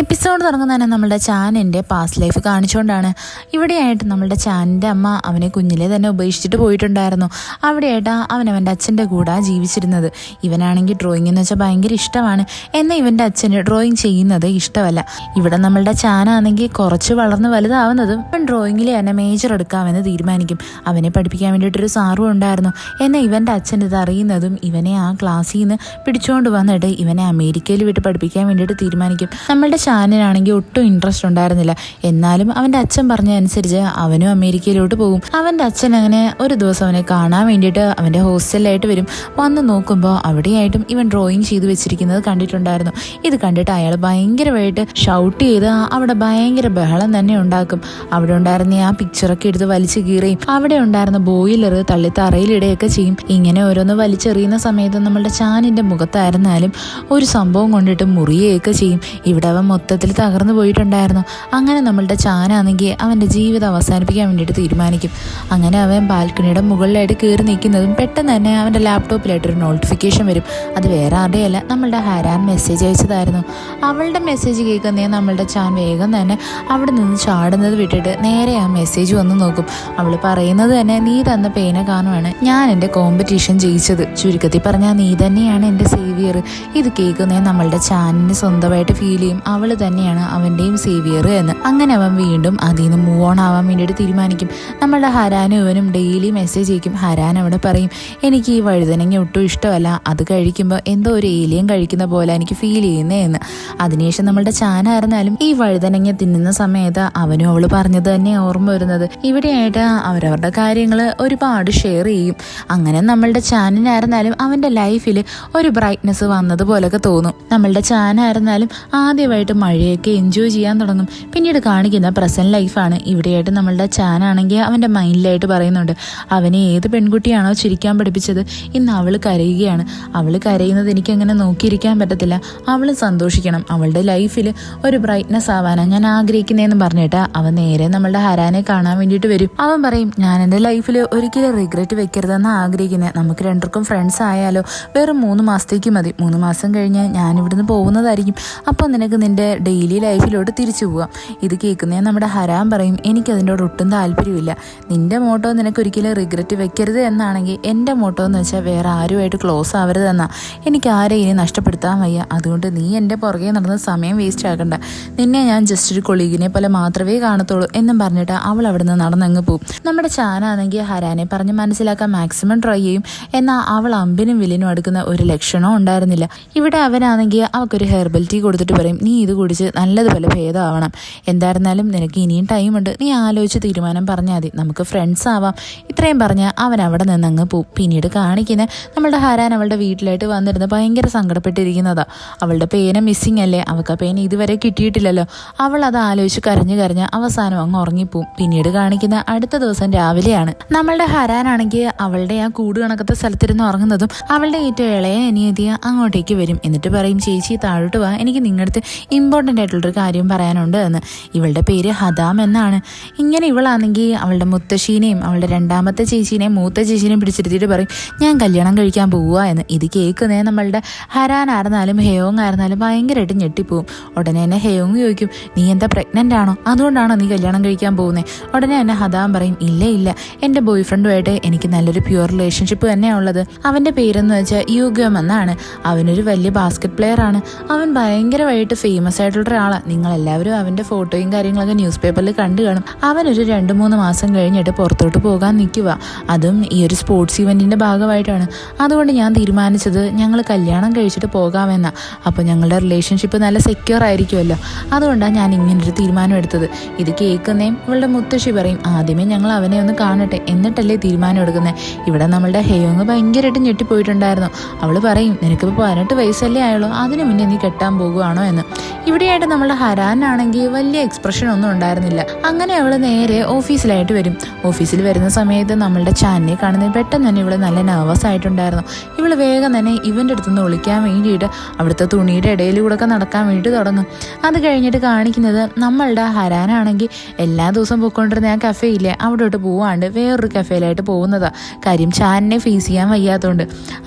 Episode തുടങ്ങുന്നതന്നെ നമ്മളുടെ ചാനിൻ്റെ past life കാണിച്ചുകൊണ്ടാണ്. ഇവിടെയായിട്ട് നമ്മളുടെ ചാനിൻ്റെ അമ്മ അവനെ കുഞ്ഞിലെ തന്നെ ഉപേക്ഷിച്ചിട്ട് പോയിട്ടുണ്ടായിരുന്നു. അവിടെയായിട്ട് അവൻ്റെ അച്ഛൻ്റെ കൂടെ ജീവിച്ചിരുന്നത്. ഇവനാണെങ്കിൽ ഡ്രോയിങ് എന്ന് വെച്ചാൽ ഭയങ്കര ഇഷ്ടമാണ്. എന്നാൽ ഇവൻ്റെ അച്ഛന് ഡ്രോയിങ് ചെയ്യുന്നത് ഇഷ്ടമല്ല. ഇവിടെ നമ്മളുടെ ചാനാണെങ്കിൽ കുറച്ച് വളർന്ന് വലുതാവുന്നതും ഇവൻ ഡ്രോയിങ്ങിൽ തന്നെ മേജർ എടുക്കാമെന്ന് തീരുമാനിക്കും. അവനെ പഠിപ്പിക്കാൻ വേണ്ടിയിട്ടൊരു സാറും ഉണ്ടായിരുന്നു. എന്നാൽ ഇവൻ്റെ അച്ഛൻ ഇത് അറിയുന്നതും ഇവനെ ആ ക്ലാസ്സിൽ നിന്ന് പിടിച്ചുകൊണ്ട് വന്നിട്ട് ഇവനെ അമേരിക്കയിൽ വിട്ട് പഠിപ്പിക്കാൻ വേണ്ടിയിട്ട് തീരുമാനിക്കും. നമ്മളുടെ ഷാനിനാണെങ്കിൽ ഒട്ടും ഇൻട്രസ്റ്റ് ഉണ്ടായിരുന്നില്ല. എന്നാലും അവൻ്റെ അച്ഛൻ പറഞ്ഞതനുസരിച്ച് അവനും അമേരിക്കയിലോട്ട് പോകും. അവൻ്റെ അച്ഛൻ അങ്ങനെ ഒരു ദിവസം അവനെ കാണാൻ വേണ്ടിയിട്ട് അവൻ്റെ ഹോസ്റ്റലിലായിട്ട് വരും. വന്ന് നോക്കുമ്പോൾ അവിടെയായിട്ടും ഇവൻ ഡ്രോയിങ് ചെയ്ത് വെച്ചിരിക്കുന്നത് കണ്ടിട്ടുണ്ടായിരുന്നു. ഇത് കണ്ടിട്ട് അയാൾ ഭയങ്കരമായിട്ട് ഷൗട്ട് ചെയ്ത് അവിടെ ഭയങ്കര ബഹളം തന്നെ ഉണ്ടാക്കും. അവിടെ ഉണ്ടായിരുന്ന ആ പിക്ചറൊക്കെ എടുത്ത് വലിച്ചു കീറുകയും അവിടെ ഉണ്ടായിരുന്ന ബോയിലർ തള്ളി തറയിലിടുകയൊക്കെ ചെയ്യും. ഇങ്ങനെ ഓരോന്ന് വലിച്ചെറിയുന്ന സമയത്ത് നമ്മളുടെ ചാനിൻ്റെ മുഖത്തായിരുന്നാലും ഒരു സംഭവം കൊണ്ടിട്ട് മുറിയുകയൊക്കെ ചെയ്യും. ഇവിടെ അവൻ മൊത്തത്തിൽ തകർന്നു പോയിട്ടുണ്ടായിരുന്നു. അങ്ങനെ നമ്മളുടെ ചാനാണെങ്കിൽ അവൻ്റെ ജീവിതം അവസാനിപ്പിക്കാൻ വേണ്ടിയിട്ട് തീരുമാനിക്കും. അങ്ങനെ അവൻ ബാൽക്കണിയുടെ മുകളിലായിട്ട് കയറി നിൽക്കുന്നതും പെട്ടെന്ന് തന്നെ അവൻ്റെ ലാപ്ടോപ്പിലായിട്ടൊരു നോട്ടിഫിക്കേഷൻ വരും. അത് വേറെ ആരുടെയല്ല, നമ്മളുടെ ഹരാൻ മെസ്സേജ് അയച്ചതായിരുന്നു. അവളുടെ മെസ്സേജ് കേൾക്കുന്നേ നമ്മളുടെ ചാൻ വേഗം തന്നെ അവിടെ നിന്ന് ചാടുന്നത് വിട്ടിട്ട് നേരെ ആ മെസ്സേജ് വന്ന് നോക്കും. അവൾ പറയുന്നത് തന്നെ, നീ തന്ന പേന കാരണമാണ് ഞാൻ എൻ്റെ കോമ്പറ്റീഷൻ ജയിച്ചത്. ചുരുക്കത്തിൽ പറഞ്ഞാൽ നീ തന്നെയാണ് എൻ്റെ സേവിയർ. ഇത് കേൾക്കുന്നേ നമ്മളുടെ ചാനിന് സ്വന്തമായിട്ട് ഫീൽ ചെയ്യും. അവൾ തന്നെയാണ് അവൻ്റെയും സേവിയർ എന്ന്. അങ്ങനെ അവൻ വീണ്ടും അതിൽ നിന്ന് മൂവ് ഓൺ ആവാൻ വേണ്ടിയിട്ട് തീരുമാനിക്കും. നമ്മളുടെ ഹരാനും ഇവനും ഡെയിലി മെസ്സേജ് അയക്കും. ഹരാൻ അവിടെ പറയും, എനിക്ക് ഈ വഴുതനങ്ങ ഒട്ടും ഇഷ്ടമല്ല, അത് കഴിക്കുമ്പോൾ എന്തോ ഒരു ഏലിയൻ കഴിക്കുന്ന പോലെ എനിക്ക് ഫീൽ ചെയ്യുന്നേ എന്ന്. അതിനുശേഷം നമ്മളുടെ ചാനായിരുന്നാലും ഈ വഴുതനങ്ങ തിന്നുന്ന സമയത്ത് അവനും അവൾ പറഞ്ഞത് തന്നെ ഓർമ്മ വരുന്നത്. ഇവിടെയായിട്ട് അവരവരുടെ കാര്യങ്ങൾ ഒരുപാട് ഷെയർ ചെയ്യും. അങ്ങനെ നമ്മളുടെ ചാനിനായിരുന്നാലും അവൻ്റെ ലൈഫിൽ ഒരു ബ്രൈറ്റ്നെസ് വന്നതുപോലൊക്കെ തോന്നും. നമ്മളുടെ ചാനായിരുന്നാലും ആദ്യമായിട്ട് മഴയൊക്കെ എൻജോയ് ചെയ്യാൻ തുടങ്ങും. പിന്നീട് കാണിക്കുന്ന പ്രസന്റ് ലൈഫാണ്. ഇവിടെയായിട്ട് നമ്മളുടെ ചാനാണെങ്കിൽ അവൻ്റെ മൈൻഡിലായിട്ട് പറയുന്നുണ്ട്, അവനെ ഏത് പെൺകുട്ടിയാണോ ചിരിക്കാൻ പഠിപ്പിച്ചത് ഇന്ന് അവൾ കരയുകയാണ്. അവൾ കരയുന്നത് എനിക്കങ്ങനെ നോക്കിയിരിക്കാൻ പറ്റത്തില്ല. അവൾ സന്തോഷിക്കണം. അവളുടെ ലൈഫിൽ ഒരു ബ്രൈറ്റ്നെസ് ആവാനാണ് ഞാൻ ആഗ്രഹിക്കുന്നതെന്ന് പറഞ്ഞിട്ട് അവൻ നേരെ നമ്മളുടെ ഹരാനെ കാണാൻ വേണ്ടിയിട്ട് വരും. അവൻ പറയും, ഞാൻ എൻ്റെ ലൈഫിൽ ഒരിക്കലും റിഗ്രറ്റ് വെക്കരുതെന്ന് ആഗ്രഹിക്കുന്നത്. നമുക്ക് രണ്ടുപേർക്കും ഫ്രണ്ട്സ് ആയാലോ? വെറും 3 മാസത്തേക്ക് മതി. 3 മാസം കഴിഞ്ഞ് ഞാൻ ഇവിടുന്ന് പോകുന്നതായിരിക്കും. അപ്പോൾ നിനക്ക് നിൻ്റെ ഡെയിലി ലൈഫിലോട്ട് തിരിച്ചു പോവാം. ഇത് കേൾക്കുന്നേ നമ്മുടെ ഹരാൻ പറയും, എനിക്കതിൻ്റെ ഒട്ടും താല്പര്യമില്ല. നിൻ്റെ മോട്ടോ നിനക്കൊരിക്കലും റിഗ്രറ്റ് വെക്കരുത് എന്നാണെങ്കിൽ എൻ്റെ മോട്ടോ എന്ന് വെച്ചാൽ വേറെ ആരുമായിട്ട് ക്ലോസ് ആവരുത് എന്നാ. എനിക്ക് ആരെ ഇനി നഷ്ടപ്പെടുത്താൻ വയ്യ. അതുകൊണ്ട് നീ എൻ്റെ പുറകെ നടന്ന് സമയം വേസ്റ്റ് ആക്കണ്ട. നിന്നെ ഞാൻ ജസ്റ്റ് ഒരു കൊളീഗിനെ പോലെ മാത്രമേ കാണത്തുള്ളൂ എന്നും പറഞ്ഞിട്ട് അവൾ അവിടെ നിന്ന് നടന്നങ്ങ് പോവും. നമ്മുടെ ചാനാണെങ്കിൽ ഹരാനെ പറഞ്ഞ് മനസ്സിലാക്കാൻ മാക്സിമം ട്രൈ ചെയ്യും. എന്നാൽ അവൾ അമ്പിനും വില്ലിനും അടുക്കുന്ന ഒരു ലക്ഷണവും ഉണ്ടായിരുന്നില്ല. ഇവിടെ അവനാണെങ്കിൽ അവൾക്കൊരു ഹെർബൽ ടീ കൊടുത്തിട്ട് പറയും, നീ ഇത് കുടിച്ച് നല്ലതുപോലെ ഭേദമാവണം. എന്തായിരുന്നാലും നിനക്ക് ഇനിയും ടൈമുണ്ട്. നീ ആലോചിച്ച് തീരുമാനം പറഞ്ഞാൽ മതി. നമുക്ക് ഫ്രണ്ട്സ് ആവാം. ഇത്രയും പറഞ്ഞ് അവൻ അവിടെ നിന്ന് അങ്ങ് പോവും. പിന്നീട് കാണിക്കുന്ന നമ്മളുടെ ഹരാൻ അവളുടെ വീട്ടിലായിട്ട് വന്നിരുന്ന് ഭയങ്കര സങ്കടപ്പെട്ടിരിക്കുന്നതാ. അവളുടെ പേന മിസ്സിങ് അല്ലേ, അവൾക്ക് ആ പേന ഇതുവരെ കിട്ടിയിട്ടില്ലല്ലോ. അവൾ അത് ആലോചിച്ച് കരഞ്ഞ് അവസാനം അങ്ങ് ഉറങ്ങിപ്പോവും. പിന്നീട് കാണിക്കുന്ന അടുത്ത ദിവസം രാവിലെയാണ്. നമ്മളുടെ ഹരാനാണെങ്കിൽ അവളുടെ ആ കൂട് കണക്കത്തെ സ്ഥലത്തിരുന്ന് ഉറങ്ങുന്നതും അവളുടെ ഏറ്റവും ഇളയ അനിയത്തിയ അങ്ങോട്ടേക്ക് വരും. എന്നിട്ട് പറയും, ചേച്ചി താഴോട്ട് വാ, എനിക്ക് നിങ്ങളുടെ അടുത്ത് ഇമ്പോർട്ടൻ്റ് ആയിട്ടുള്ളൊരു കാര്യം പറയാനുണ്ട് എന്ന്. ഇവളുടെ പേര് ഹദാം എന്നാണ്. ഇങ്ങനെ ഇവളാണെങ്കിൽ അവളുടെ മുത്തശ്ശീനെയും അവളുടെ രണ്ടാമത്തെ ചേച്ചീനെയും മൂത്ത ചേച്ചീനെയും പിടിച്ചിരുത്തിയിട്ട് പറയും, ഞാൻ കല്യാണം കഴിക്കാൻ പോവുക എന്ന്. ഇത് കേൾക്കുന്നേ നമ്മളുടെ ഹരാൻ ആയിരുന്നാലും ഹെയോങ് ആയിരുന്നാലും ഭയങ്കരമായിട്ട് ഞെട്ടിപ്പോവും. ഉടനെ തന്നെ ഹെയോങ് ചോദിക്കും, നീ എന്താ പ്രഗ്നൻ്റ് ആണോ? അതുകൊണ്ടാണോ നീ കല്യാണം കഴിക്കാൻ പോകുന്നത്? ഉടനെ തന്നെ ഹദാം പറയും, ഇല്ല, എൻ്റെ ബോയ് ഫ്രണ്ടുമായിട്ട് എനിക്ക് നല്ലൊരു പ്യുവർ റിലേഷൻഷിപ്പ് തന്നെയാണ് ഉള്ളത്. അവൻ്റെ പേരെന്ന് വെച്ചാൽ യുഗം എന്നാണ്. അവനൊരു വലിയ ബാസ്കറ്റ് പ്ലെയർ ആണ്. അവൻ ഭയങ്കരമായിട്ട് ഫേമസ് ആയിട്ടുള്ള ഒരാളാണ്. നിങ്ങളെല്ലാവരും അവൻ്റെ ഫോട്ടോയും കാര്യങ്ങളൊക്കെ ന്യൂസ് പേപ്പറിൽ കണ്ടു കാണും. അവനൊരു 2-3 മാസം കഴിഞ്ഞിട്ട് പുറത്തോട്ട് പോകാൻ നിൽക്കുക. അതും ഈ ഒരു സ്പോർട്സ് ഇവൻറ്റിൻ്റെ ഭാഗമായിട്ടാണ്. അതുകൊണ്ട് ഞാൻ തീരുമാനിച്ചത് ഞങ്ങൾ കല്യാണം കഴിച്ചിട്ട് പോകാമെന്നാണ്. അപ്പോൾ ഞങ്ങളുടെ റിലേഷൻഷിപ്പ് നല്ല സെക്യൂർ ആയിരിക്കുമല്ലോ. അതുകൊണ്ടാണ് ഞാൻ ഇങ്ങനൊരു തീരുമാനം എടുത്തത്. ഇത് കേൾക്കുന്നേയും ഇവളുടെ മുത്തശ്ശി പറയും, ആദ്യമേ ഞങ്ങൾ അവനെ ഒന്ന് കാണട്ടെ എന്നിട്ടല്ലേ തീരുമാനം എടുക്കുന്നത്. ഇവിടെ നമ്മളുടെ ഹെയോങ് ഭയങ്കരമായിട്ട് ഞെട്ടിപ്പോയിട്ടുണ്ടായിരുന്നു. അവൾ പറയും, നിനക്കിപ്പോൾ 18 വയസ്സല്ലേ ആയുള്ളൂ, അതിനു മുന്നേ നീ കെട്ടാൻ പോകുകയാണോ എന്ന്. ഇവിടെയായിട്ട് നമ്മളുടെ ഹരാനാണെങ്കിൽ വലിയ എക്സ്പ്രഷൻ ഒന്നും ഉണ്ടായിരുന്നില്ല. അങ്ങനെ അവൾ നേരെ ഓഫീസിലായിട്ട് വരും. ഓഫീസിൽ വരുന്ന സമയത്ത് നമ്മളുടെ ചാനിനെ കാണുന്നത് പെട്ടെന്ന് തന്നെ ഇവള് നല്ല നെർവസ് ആയിട്ടുണ്ടായിരുന്നു. ഇവള് വേഗം തന്നെ ഇവൻ്റെ അടുത്തുനിന്ന് ഒളിക്കാൻ വേണ്ടിയിട്ട് അവിടുത്തെ തുണിയുടെ ഇടയിലൂടെ ഒക്കെ നടക്കാൻ വേണ്ടി തുടങ്ങും. അത് കഴിഞ്ഞിട്ട് കാണിക്കുന്നത് നമ്മളുടെ ഹരാനാണെങ്കിൽ എല്ലാ ദിവസവും പോയിക്കൊണ്ടിരുന്ന ആ കഫേ ഇല്ലേ, അവിടോട്ട് പോവാണ്ട് വേറൊരു കഫേയിലായിട്ട് പോകുന്നതാ. കാര്യം ചാനിനെ ഫേസ് ചെയ്യാൻ വയ്യാത്തതുകൊണ്ട്.